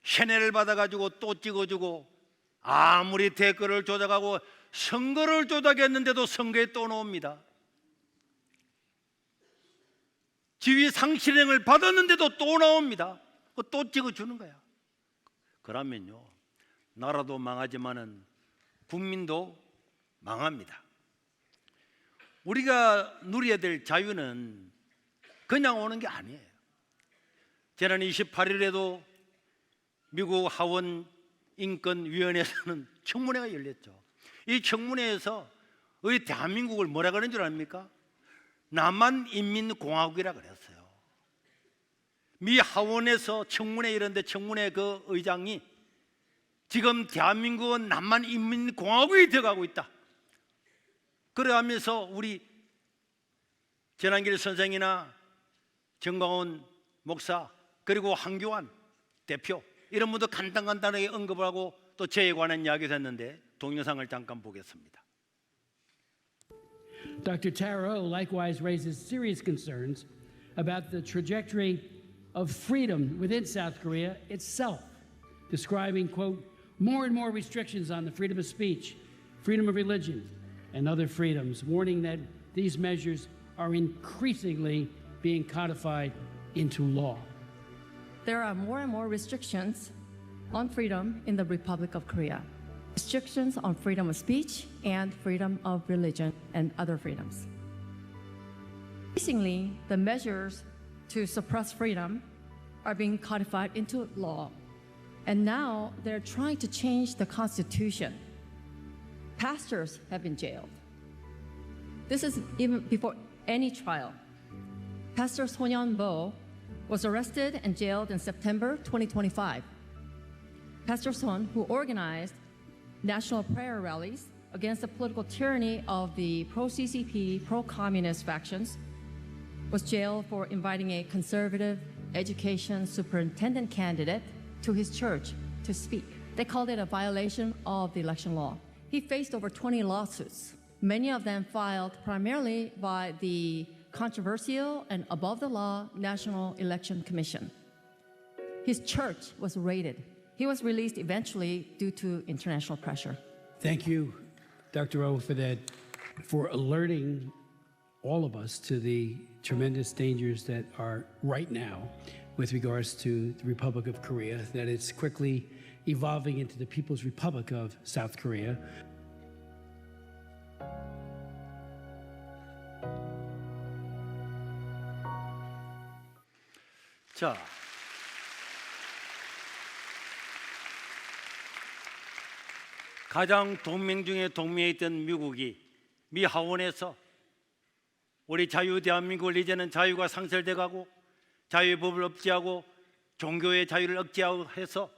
세뇌를 받아가지고 또 찍어주고, 아무리 댓글을 조작하고 선거를 조작했는데도 선거에 또 나옵니다. 지위 상실행을 받았는데도 또 나옵니다. 또 찍어주는 거야. 그러면요, 나라도 망하지만은 국민도 망합니다. 우리가 누려야 될 자유는 그냥 오는 게 아니에요. 지난 28일에도 미국 하원 인권위원회에서는 청문회가 열렸죠. 이 청문회에서 우리 대한민국을 뭐라 그러는 줄 압니까? 남한인민공화국이라 그랬어요. 미 하원에서 청문회 이런데 청문회 그 의장이 지금 대한민국은 남한인민공화국이 되어가고 있다. 그러하면서 우리 전한길 선생이나 정광훈 목사 그리고 한교안 대표 이런 분도 간단하게 언급을 하고 또 저에 관한 이야기도 했는데 동영상을 잠깐 보겠습니다. Dr. Taro likewise raises serious concerns about the trajectory of freedom within South Korea itself, describing, quote, more and more restrictions on the freedom of speech, freedom of religion, and other freedoms, warning that these measures are increasingly being codified into law. There are more and more restrictions on freedom in the Republic of Korea. Restrictions on freedom of speech and freedom of religion and other freedoms. Increasingly, the measures to suppress freedom are being codified into law. And now they're trying to change the Constitution. Pastors have been jailed. This is even before any trial. Pastor Sonyeon Bo was arrested and jailed in September 2025. Pastor Son, who organized national prayer rallies against the political tyranny of the pro-CCP, pro-communist factions, was jailed for inviting a conservative education superintendent candidate to his church to speak. They called it a violation of the election law. He faced over 20 lawsuits, many of them filed primarily by the controversial and above the law National Election Commission. His church was raided. He was released eventually due to international pressure. Thank you, Dr. O, for that, for alerting all of us to the tremendous dangers that are right now with regards to the Republic of Korea, that it's quickly evolving into the People's Republic of South Korea. 자, 가장 동맹 중에 동맹에 있던 미국이 미 하원에서 우리 자유 대한민국을 이제는 자유가 상실돼 가고 자유의 법을 억제하고 종교의 자유를 억제하고 해서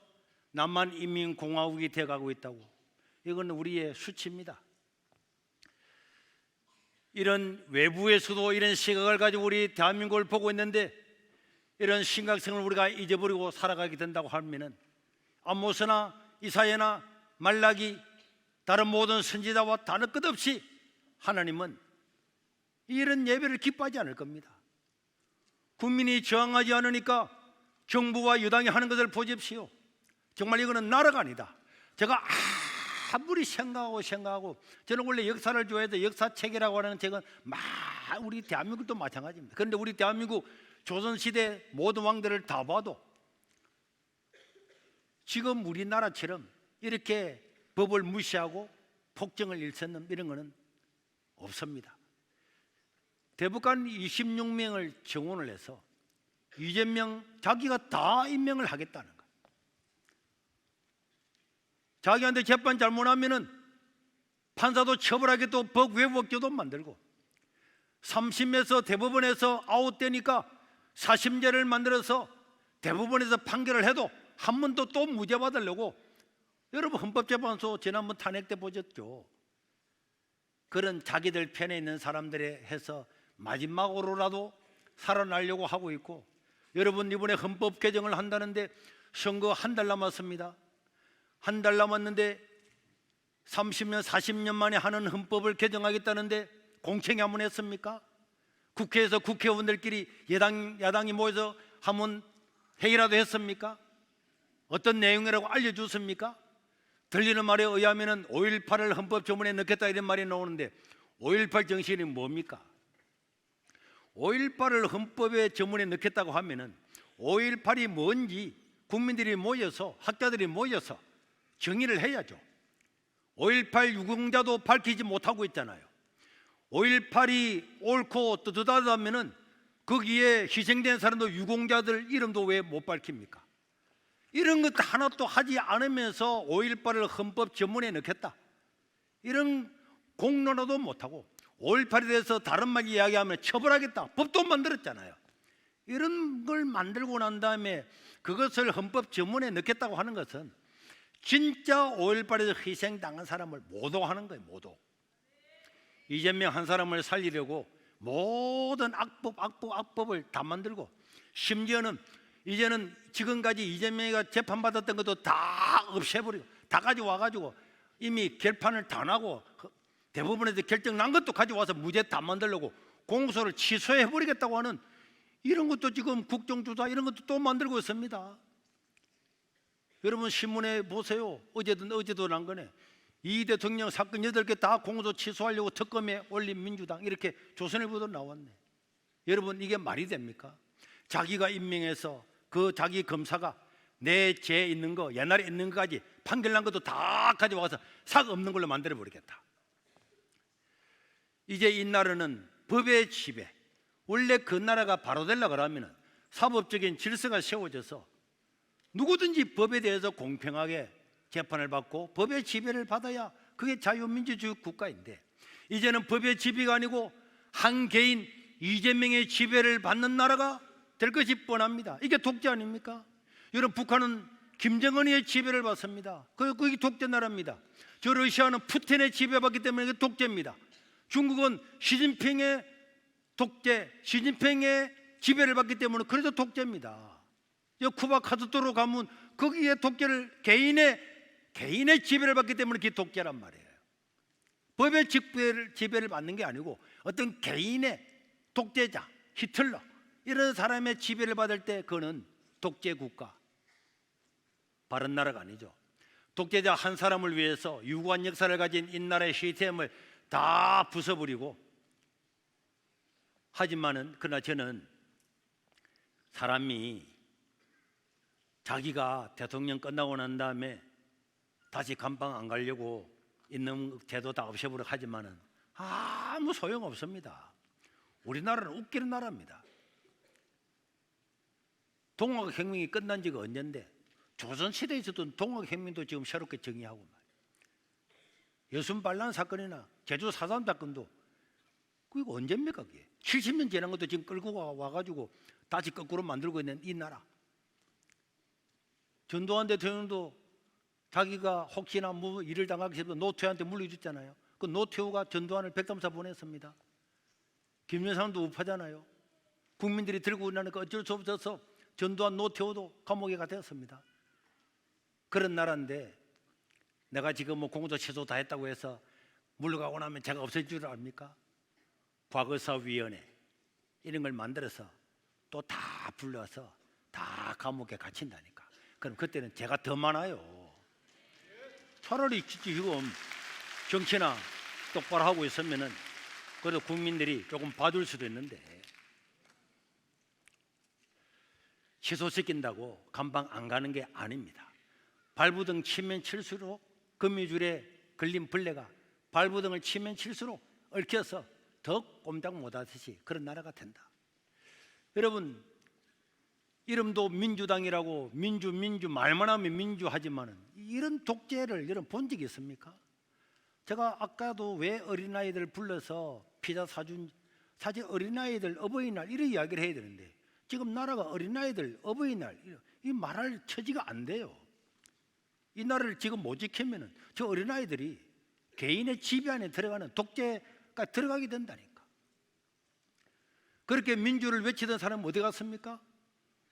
남한인민공화국이 되어가고 있다고. 이건 우리의 수치입니다. 이런 외부에서도 이런 시각을 가지고 우리 대한민국을 보고 있는데 이런 심각성을 우리가 잊어버리고 살아가게 된다고 하면은 아모스나 이사야나 말라기 다른 모든 선지자와 다를 것 없이 하나님은 이런 예배를 기뻐하지 않을 겁니다. 국민이 저항하지 않으니까 정부와 여당이 하는 것을 보십시오. 정말 이거는 나라가 아니다. 제가 아무리 생각하고 저는 원래 역사를 좋아해서 역사책이라고 하는 책은 우리 대한민국도 마찬가지입니다. 그런데 우리 대한민국 조선시대 모든 왕들을 다 봐도 지금 우리나라처럼 이렇게 법을 무시하고 폭정을 일삼는 이런 거는 없습니다. 대법관 26명을 정원을 해서 이재명 자기가 다 임명을 하겠다는 거예요. 자기한테 재판 잘못하면은 판사도 처벌하겠고 법 외부법조도 만들고 3심에서 대법원에서 아웃되니까 4심제를 만들어서 대법원에서 판결을 해도 한 번 또 무죄 받으려고 여러분 헌법재판소 지난번 탄핵 때 보셨죠? 그런 자기들 편에 있는 사람들에 해서 마지막으로라도 살아나려고 하고 있고 여러분 이번에 헌법 개정을 한다는데 선거 한 달 남았습니다. 한 달 남았는데 30년 40년 만에 하는 헌법을 개정하겠다는데 공청회 한번 했습니까? 국회에서 국회의원들끼리 야당이 모여서 한번 회의라도 했습니까? 어떤 내용이라고 알려줬습니까? 들리는 말에 의하면 5.18을 헌법 조문에 넣겠다 이런 말이 나오는데 5.18 정신이 뭡니까? 5.18을 헌법의 조문에 넣겠다고 하면은 5.18이 뭔지 국민들이 모여서 학자들이 모여서 정의를 해야죠. 5.18 유공자도 밝히지 못하고 있잖아요. 5.18이 옳고 뜻하다면은 거기에 희생된 사람도 유공자들 이름도 왜 못 밝힙니까? 이런 것 하나도 하지 않으면서 5.18을 헌법 전문에 넣겠다 이런 공론화도 못하고 5.18에 대해서 다른 말 이야기하면 처벌하겠다 법도 만들었잖아요. 이런 걸 만들고 난 다음에 그것을 헌법 전문에 넣겠다고 하는 것은 진짜 5.18에서 희생당한 사람을 모독하는 거예요. 모독. 이재명 한 사람을 살리려고 모든 악법을 다 만들고 심지어는 이제는 지금까지 이재명이가 재판받았던 것도 다 없애버리고 다 가져와가지고 이미 결판을 다 나고 대법원에서 결정 난 것도 가져와서 무죄 다 만들려고 공소를 취소해버리겠다고 하는 이런 것도 지금 국정조사 이런 것도 또 만들고 있습니다. 여러분 신문에 보세요. 어제도 난 거네. 이 대통령 사건 8개 다 공소 취소하려고 특검에 올린 민주당 이렇게 조선일보도 나왔네. 여러분 이게 말이 됩니까? 자기가 임명해서 그 자기 검사가 내 죄 있는 거 옛날에 있는 거까지 판결 난 것도 다 가져와서 삭 없는 걸로 만들어 버리겠다. 이제 이 나라는 법의 지배. 원래 그 나라가 바로 되려고 하면 사법적인 질서가 세워져서 누구든지 법에 대해서 공평하게 재판을 받고 법의 지배를 받아야 그게 자유민주주의 국가인데 이제는 법의 지배가 아니고 한 개인 이재명의 지배를 받는 나라가 될 것이 뻔합니다. 이게 독재 아닙니까? 여러분 북한은 김정은의 지배를 받습니다. 그게 독재 나라입니다. 저 러시아는 푸틴의 지배받기 때문에 이게 독재입니다. 중국은 시진핑의 지배를 받기 때문에 그래서 독재입니다. 쿠바 카스트로 가면 거기에 독재를 개인의 지배를 받기 때문에 그게 독재란 말이에요. 법의 지배를 받는 게 아니고 어떤 개인의 독재자, 히틀러 이런 사람의 지배를 받을 때 그거는 독재 국가, 바른 나라가 아니죠. 독재자 한 사람을 위해서 유구한 역사를 가진 이 나라의 시스템을 다 부숴버리고 하지만은 그러나 저는 사람이 자기가 대통령 끝나고 난 다음에 다시 감방 안 가려고 있는 태도 다 없애버려 하지만은 아무 소용없습니다. 우리나라는 웃기는 나라입니다. 동학혁명이 끝난 지가 언젠데 조선시대에 있었던 동학혁명도 지금 새롭게 정의하고 여순반란 사건이나 제주 4.3 사건도 그게 언제입니까? 그게 70년 지난 것도 지금 끌고 와가지고 다시 거꾸로 만들고 있는 이 나라. 전두환 대통령도 자기가 혹시나 뭐 일을 당하게 해서 노태우한테 물려줬잖아요. 그 노태우가 전두환을 백담사 보냈습니다. 김여상도 우파잖아요. 국민들이 들고 나니까 어쩔 수 없어서 전두환 노태우도 감옥에 가되었습니다. 그런 나라인데 내가 지금 뭐 공도 취소 다 했다고 해서 물러가고 나면 제가 없을 줄 압니까? 과거사위원회 이런 걸 만들어서 또 다 불러서 다 감옥에 갇힌다니까. 그럼 그때는 제가 더 많아요. 차라리 지금 정치나 똑바로 하고 있으면은 그래도 국민들이 조금 봐줄 수도 있는데 취소시킨다고 감방 안 가는 게 아닙니다. 발부등 치면 칠수록 거미줄에 걸린 벌레가 발부등을 치면 칠수록 얽혀서 더 꼼짝 못하듯이 그런 나라가 된다. 여러분, 이름도 민주당이라고 민주 말만 하면 민주하지만은 이런 독재를 여러분 본 적이 있습니까? 제가 아까도 왜 어린아이들 불러서 피자 사준 사실 어린아이들 어버이날 이런 이야기를 해야 되는데 지금 나라가 어린아이들 어버이날 이 말할 처지가 안 돼요. 이 나라를 지금 못 지키면은 저 어린아이들이 개인의 지배 안에 들어가는 독재가 들어가게 된다니까. 그렇게 민주를 외치던 사람은 어디 갔습니까?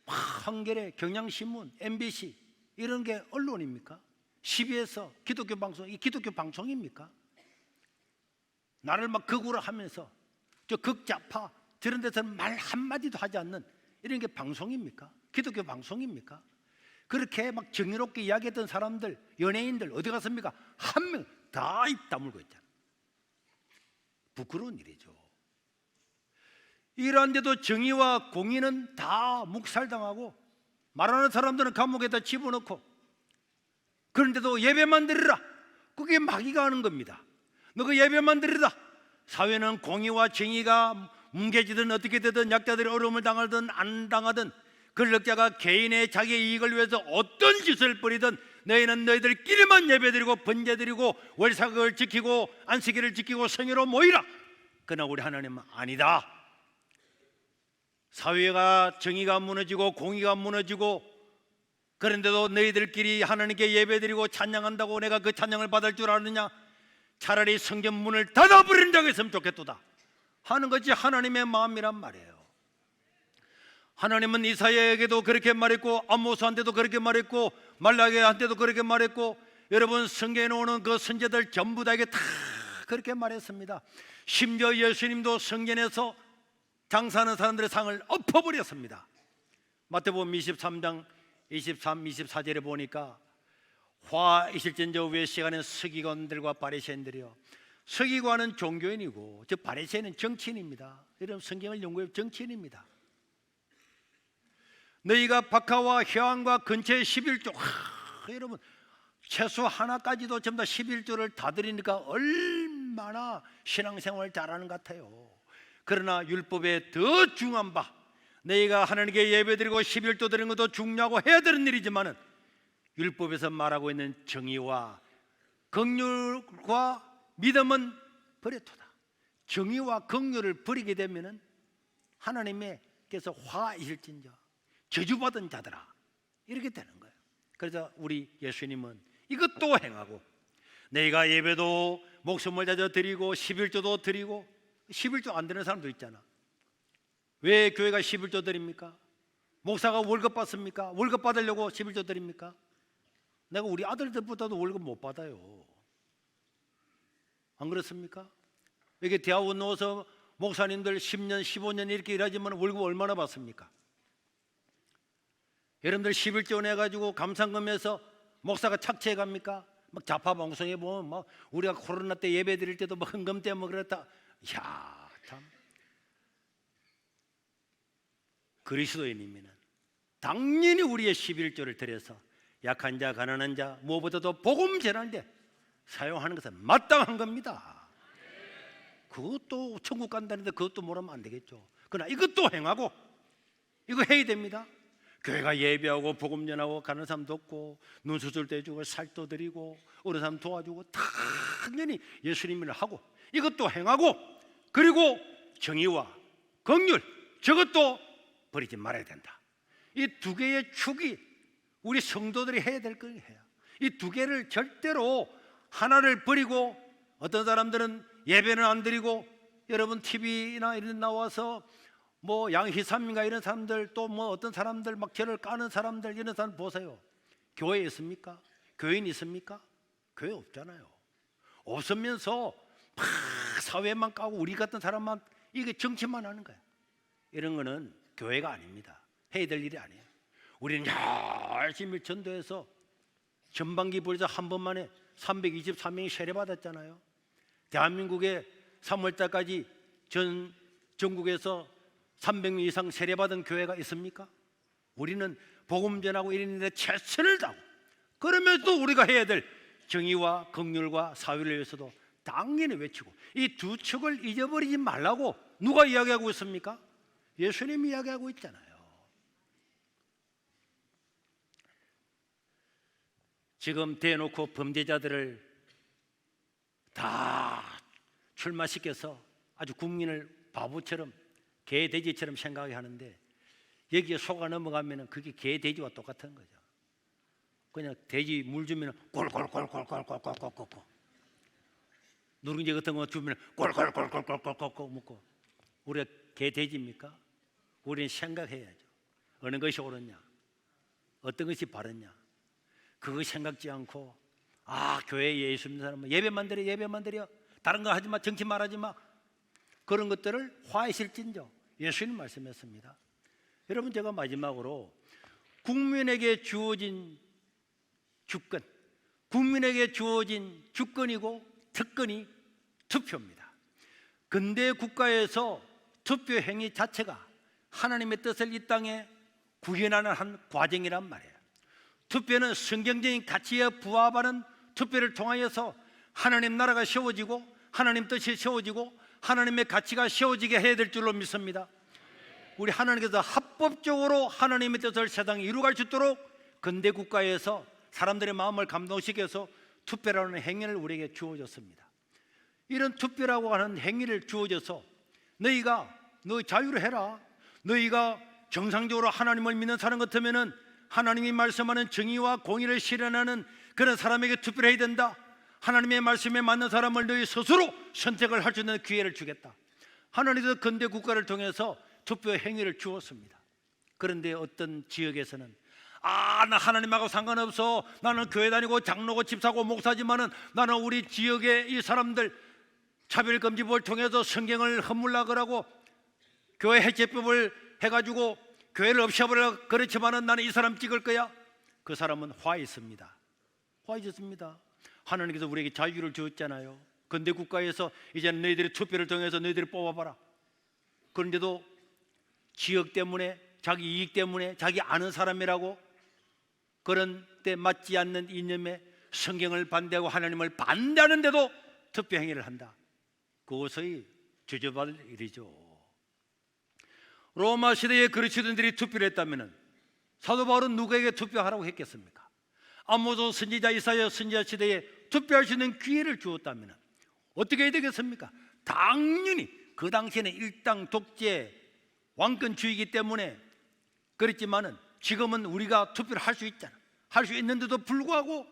한겨레, 경향신문, MBC 이런 게 언론입니까? CBS, 기독교 방송, 이 기독교 방송입니까? 나를 막 극우를 하면서 저 극좌파 저런 데서는 말 한마디도 하지 않는 이런 게 방송입니까? 기독교 방송입니까? 그렇게 막 정의롭게 이야기했던 사람들, 연예인들 어디 갔습니까? 한 명 다 입 다물고 있잖아. 부끄러운 일이죠. 이러한데도 정의와 공의는 다 묵살당하고 말하는 사람들은 감옥에다 집어넣고 그런데도 예배만 드리라. 그게 마귀가 하는 겁니다. 너 그 예배만 드리라. 사회는 공의와 정의가 뭉개지든 어떻게 되든 약자들이 어려움을 당하든 안 당하든 권력자가 개인의 자기의 이익을 위해서 어떤 짓을 벌이든 너희는 너희들끼리만 예배드리고 번제드리고 월삭을 지키고 안식일을 지키고 성회로 모이라. 그러나 우리 하나님은 아니다. 사회가 정의가 무너지고 공의가 무너지고 그런데도 너희들끼리 하나님께 예배드리고 찬양한다고 내가 그 찬양을 받을 줄 아느냐? 차라리 성전 문을 닫아버리는 자가 있으면 좋겠도다 하는 것이 하나님의 마음이란 말이에요. 하나님은 이사야에게도 그렇게 말했고 아모스한테도 그렇게 말했고 말라기한테도 그렇게 말했고 여러분 성경에 나오는 그 선지자들 전부 다에게 다 그렇게 말했습니다. 심지어 예수님도 성전에서 장사하는 사람들의 상을 엎어버렸습니다. 마태복음 23장 23, 24절에 보니까 화 있을진저 위에 시간에 서기관들과 바리새인들이요. 서기관은 종교인이고 저 바리새인은 정치인입니다. 여러분 성경을 연구해 정치인입니다. 너희가 박하와 회왕과 근처의 11조 여러분 채소 하나까지도 전부 다 11조를 다 드리니까 얼마나 신앙생활 잘하는 것 같아요. 그러나 율법에 더 중요한 바 너희가 하나님께 예배드리고 11조 드리는 것도 중요하고 해야 되는 일이지만은 율법에서 말하고 있는 정의와 긍휼과 믿음은 버려토다. 정의와 긍휼을 버리게 되면은 하나님께서 화이실진저 저주받은 자들아 이렇게 되는 거예요. 그래서 우리 예수님은 이것도 행하고 너희가 예배도 목숨을 다져 드리고 11조도 드리고 11조 안 되는 사람도 있잖아. 왜 교회가 11조 드립니까? 목사가 월급 받습니까? 월급 받으려고 11조 드립니까? 내가 우리 아들들보다도 월급 못 받아요. 안 그렇습니까? 여기 대학원 넣어서 목사님들 10년, 15년 이렇게 일하지만 월급 얼마나 받습니까? 여러분들 11조 내가지고 감상금에서 목사가 착취해 갑니까? 막 좌파 방송에 보면 막 우리가 코로나 때 예배 드릴 때도 막 헌금 때 뭐 그랬다. 이야 참 그리스도인이면은 당연히 우리의 11조를 드려서 약한 자, 가난한 자, 무엇보다도 복음 전하는데 사용하는 것은 마땅한 겁니다. 그것도 천국 간다는데 그것도 뭐라면 안 되겠죠. 그러나 이것도 행하고 이거 해야 됩니다. 교회가 예배하고 복음 전하고 가는 사람도 없고 눈 수술도 해주고 살도 드리고 어느 사람 도와주고 당연히 예수님을 하고 이것도 행하고 그리고 정의와 긍휼 저것도 버리지 말아야 된다. 이 두 개의 축이 우리 성도들이 해야 될 거예요. 이 두 개를 절대로 하나를 버리고 어떤 사람들은 예배는 안 드리고 여러분 TV나 이런 데 나와서 뭐 양희삼인가 이런 사람들, 또 뭐 어떤 사람들 막 저를 까는 사람들, 이런 사람 보세요. 교회에 있습니까? 교인 있습니까? 교회 없잖아요. 없으면서 막 사회만 까고 우리 같은 사람만 이게 정치만 하는 거야. 이런 거는 교회가 아닙니다. 해야 될 일이 아니에요. 우리는 열심히 전도해서 전반기 불에서 한 번만에 323명이 세례받았잖아요. 대한민국에 3월달까지 전국에서 300명 이상 세례받은 교회가 있습니까? 우리는 복음 전하고 이랬는데 최선을 다하고, 그러면서 우리가 해야 될 정의와 긍휼과 사회를 위해서도 당연히 외치고, 이 두 척을 잊어버리지 말라고 누가 이야기하고 있습니까? 예수님이 이야기하고 있잖아요. 지금 대놓고 범죄자들을 다 출마시켜서 아주 국민을 바보처럼 개 돼지처럼 생각하게 하는데, 여기에 속아 넘어가면 그게 개 돼지와 똑같은 거죠. 그냥 돼지 물 주면 꼴꼴꼴꼴꼴꼴꼴꼴꼴, 누룽지 같은 거 주면 꼴꼴꼴꼴꼴꼴꼴 먹고. 우리가 개 돼지입니까? 우리는 생각해야죠. 어느 것이 옳으냐, 어떤 것이 바르냐, 그거 생각지 않고 교회에 예수 믿는 사람은 예배만 드려, 예배만 드려, 다른 거 하지 마, 정치 말하지 마, 그런 것들을 화하실진저 예수님 말씀했습니다. 여러분, 제가 마지막으로 국민에게 주어진 주권, 국민에게 주어진 주권이고 특권이 투표입니다. 근대 국가에서 투표 행위 자체가 하나님의 뜻을 이 땅에 구현하는 한 과정이란 말이에요. 투표는 성경적인 가치에 부합하는 투표를 통하여서 하나님 나라가 세워지고 하나님 뜻이 세워지고 하나님의 가치가 세워지게 해야 될 줄로 믿습니다. 우리 하나님께서 합법적으로 하나님의 뜻을 세상에 이루어갈 수 있도록 근대 국가에서 사람들의 마음을 감동시켜서 투표라는 행위를 우리에게 주어졌습니다. 이런 투표라고 하는 행위를 주어져서 너희 자유를 해라, 너희가 정상적으로 하나님을 믿는 사람 같으면은 하나님이 말씀하는 정의와 공의를 실현하는 그런 사람에게 투표를 해야 된다. 하나님의 말씀에 맞는 사람을 너희 스스로 선택을 할 수 있는 기회를 주겠다. 하나님께서 근대 국가를 통해서 투표 행위를 주었습니다. 그런데 어떤 지역에서는 나 하나님하고 상관없어, 나는 교회 다니고 장로고 집사고 목사지만은 나는 우리 지역의 이 사람들 차별금지법을 통해서 성경을 허물라고 교회 해체법을 해가지고 교회를 없애버려, 그렇지만은 나는 이 사람 찍을 거야. 그 사람은 화했습니다. 화해졌습니다. 하나님께서 우리에게 자유를 주었잖아요. 근대 국가에서 이제 너희들이 투표를 통해서 너희들이 뽑아봐라. 그런데도 지역 때문에, 자기 이익 때문에, 자기 아는 사람이라고 그런 때 맞지 않는 이념에 성경을 반대하고 하나님을 반대하는데도 투표 행위를 한다. 그것의 주저받을 일이죠. 로마 시대의 그리스도인들이 투표를 했다면 사도 바울은 누구에게 투표하라고 했겠습니까? 아모스 선지자, 이사야 선지자 시대에 투표할 수 있는 기회를 주었다면 어떻게 해야 되겠습니까? 당연히 그 당시에는 일당 독재 왕권주의이기 때문에 그랬지만은 지금은 우리가 투표를 할 수 있잖아. 할 수 있는데도 불구하고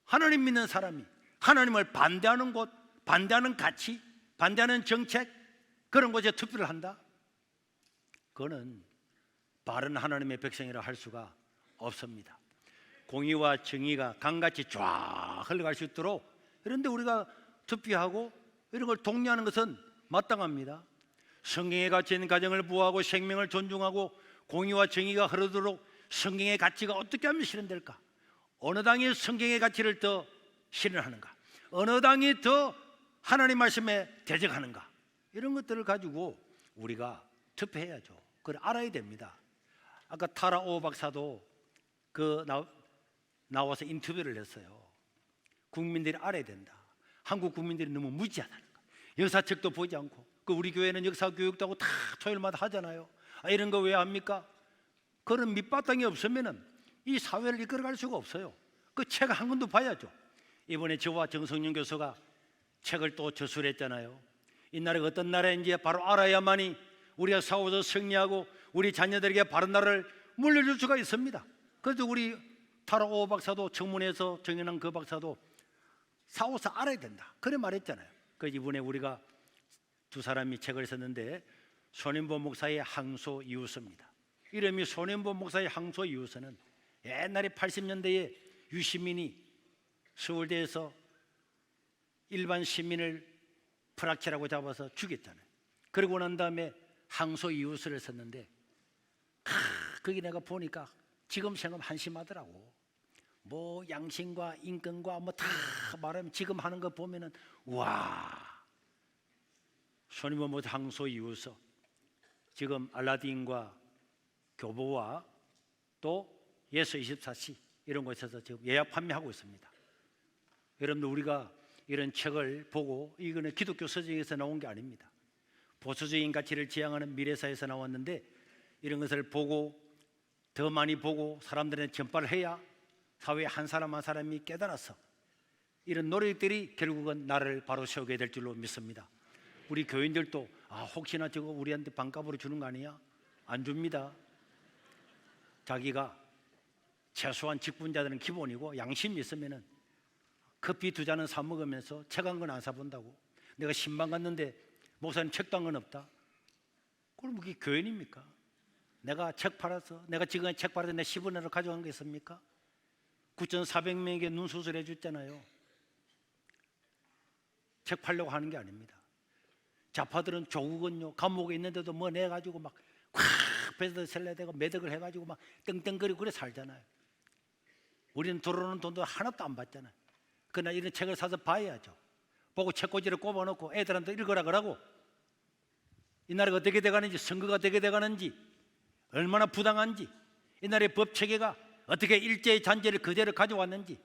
하나님 믿는 사람이 하나님을 반대하는 곳, 반대하는 가치, 반대하는 정책, 그런 곳에 투표를 한다? 그거는 바른 하나님의 백성이라 할 수가 없습니다. 공의와 정의가 강같이 쫙 흘러갈 수 있도록, 그런데 우리가 투표하고 이런 걸 독려하는 것은 마땅합니다. 성경의 가치 있는 가정을 보호하고 생명을 존중하고 공의와 정의가 흐르도록 성경의 가치가 어떻게 하면 실현될까? 어느 당이 성경의 가치를 더 실현하는가? 어느 당이 더 하나님 말씀에 대적하는가? 이런 것들을 가지고 우리가 투표해야죠. 그걸 알아야 됩니다. 아까 타라 오 박사도 나와서 인터뷰를 했어요. 국민들이 알아야 된다. 한국 국민들이 너무 무지하다는 거. 역사책도 보지 않고, 우리 교회는 역사 교육도 하고 다 토요일마다 하잖아요. 이런 거 왜 합니까? 그런 밑바탕이 없으면은 이 사회를 이끌어갈 수가 없어요. 그 책 한 권도 봐야죠. 이번에 저와 정성윤 교수가 책을 또 저술했잖아요. 이 나라가 어떤 나라인지 바로 알아야만이 우리가 싸워서 승리하고 우리 자녀들에게 바른 나라를 물려줄 수가 있습니다. 그래서 우리 타로 박사도 청문회에서 정연한 그 박사도 싸워서 알아야 된다, 그래 말했잖아요. 그래서 이번에 우리가 두 사람이 책을 썼는데 손인보 목사의 항소 이웃서입니다. 이름이 손인보 목사의 항소 이웃서는 옛날에 80년대에 유시민이 서울대에서 일반 시민을 프락치라고 잡아서 죽였잖아요. 그러고 난 다음에 항소 이웃서를 썼는데 거기 내가 보니까 지금 생각 한심하더라고. 뭐 양심과 인권과 뭐 다 말하면 지금 하는 거 보면은 와, 손님은 뭐 항소 이웃서 지금 알라딘과 교보와 또 예수 24시 이런 곳에서 지금 예약 판매하고 있습니다. 여러분들 우리가 이런 책을 보고 이거는 기독교 서적에서 나온 게 아닙니다. 보수적인 가치를 지향하는 미래사에서 나왔는데 이런 것을 보고 더 많이 보고 사람들은 전파를 해야 사회의 한 사람 한 사람이 깨달아서 이런 노력들이 결국은 나를 바로 세우게 될 줄로 믿습니다. 우리 교인들도 혹시나 저거 우리한테 반값으로 주는 거 아니야? 안 줍니다. 자기가 최소한 직분자들은 기본이고 양심이 있으면은 커피 2잔은 사 먹으면서 책 한 건 안 사본다고. 내가 신방 갔는데 목사님 책도 한 건 없다. 그럼 그게 교인입니까? 내가 책 팔아서 내가 지금 책 팔아서 내 10원으로 가져간 게 있습니까? 9,400명에게 눈 수술해 줬잖아요. 책 팔려고 하는 게 아닙니다. 좌파들은 조국은요 감옥에 있는데도 뭐 내가지고 막 콱 배서 셀레대고 매덕을 해가지고 막 떵떵거리고 그래 살잖아요. 우리는 들어오는 돈도 하나도 안 받잖아요. 그러나 이런 책을 사서 봐야죠. 보고 책꽂이를 꼽아놓고 애들한테 읽으라 그러고 이 나라가 어떻게 돼가는지, 선거가 어떻게 돼가는지, 얼마나 부당한지, 이 나라의 법체계가 어떻게 일제의 잔재를 그대로 가져왔는지,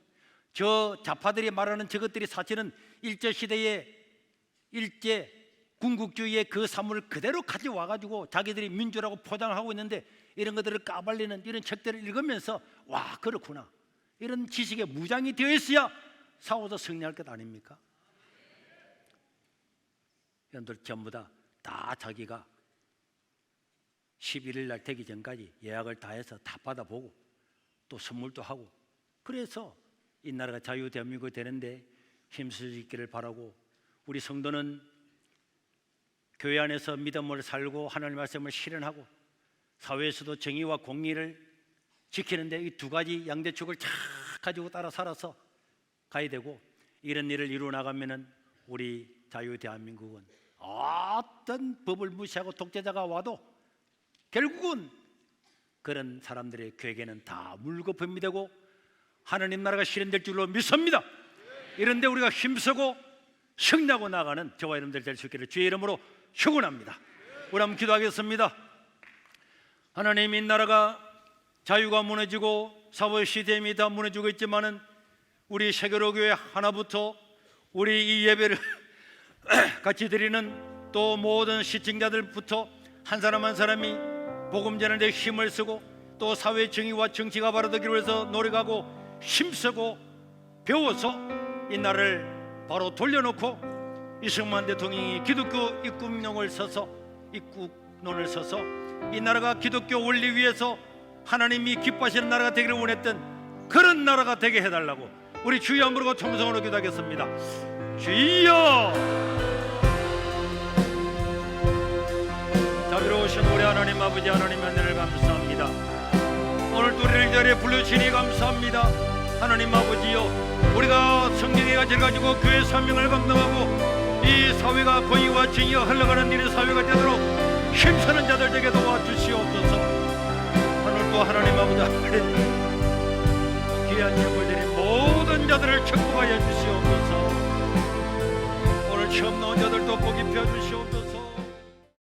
저 좌파들이 말하는 저것들이 사실은 일제시대의 일제 군국주의의 그 사물을 그대로 가져와가지고 자기들이 민주라고 포장을 하고 있는데 이런 것들을 까발리는 이런 책들을 읽으면서 와 그렇구나, 이런 지식에 무장이 되어 있어야 싸워서 승리할 것 아닙니까? 여러분들 전부 다 자기가 11일 날 되기 전까지 예약을 다 해서 다 받아보고 또 선물도 하고 그래서 이 나라가 자유 대한민국이 되는데 힘쓸 수 있기를 바라고, 우리 성도는 교회 안에서 믿음을 살고 하나님의 말씀을 실현하고 사회에서도 정의와 공의를 지키는데 이 두 가지 양대축을 잘 가지고 따라 살아서 가야 되고, 이런 일을 이루어 나가면은 우리 자유 대한민국은 어떤 법을 무시하고 독재자가 와도 결국은 그런 사람들의 괴계는 다 물거품이 되고 하나님 나라가 실현될 줄로 믿습니다. 이런데 우리가 힘쓰고 승리하고 나가는 저와 여러분들 될 수 있기를 주의 이름으로 축원합니다. 우리 한번 기도하겠습니다. 하나님, 이 나라가 자유가 무너지고 사회 시스템이 다 무너지고 있지만은 우리 세계로교회 하나부터 우리 이 예배를 같이 드리는 또 모든 시청자들부터 한 사람 한 사람이 복음 전하는 데 힘을 쓰고 또 사회 정의와 정치가 바로 되기 위해서 노력하고 힘쓰고 배워서 이 나라를 바로 돌려놓고 이승만 대통령이 기독교 입국론을 서서 이 나라가 기독교 원리 위에서 하나님이 기뻐하시는 나라가 되기를 원했던 그런 나라가 되게 해달라고 우리 주여 한번 부르고 통성으로 기도하겠습니다. 주여, 자비로우신 우리 하나님 아버지, 하나님 은혜를 감사합니다. 오늘 우리를 이 자리에 불러주시니 감사합니다. 하나님 아버지여, 우리가 성경의 가치를 가지고 교회 사명을 감당하고 이 사회가 공의와 정의가 흘러가는 일의 사회가 되도록 힘쓰는 자들 되게 도와주시옵소서. 오늘 또 하나님 아버지 귀한 예물 드린 모든 자들을 축복하여 주시옵소서. 오늘 처음 나온 자들도 복이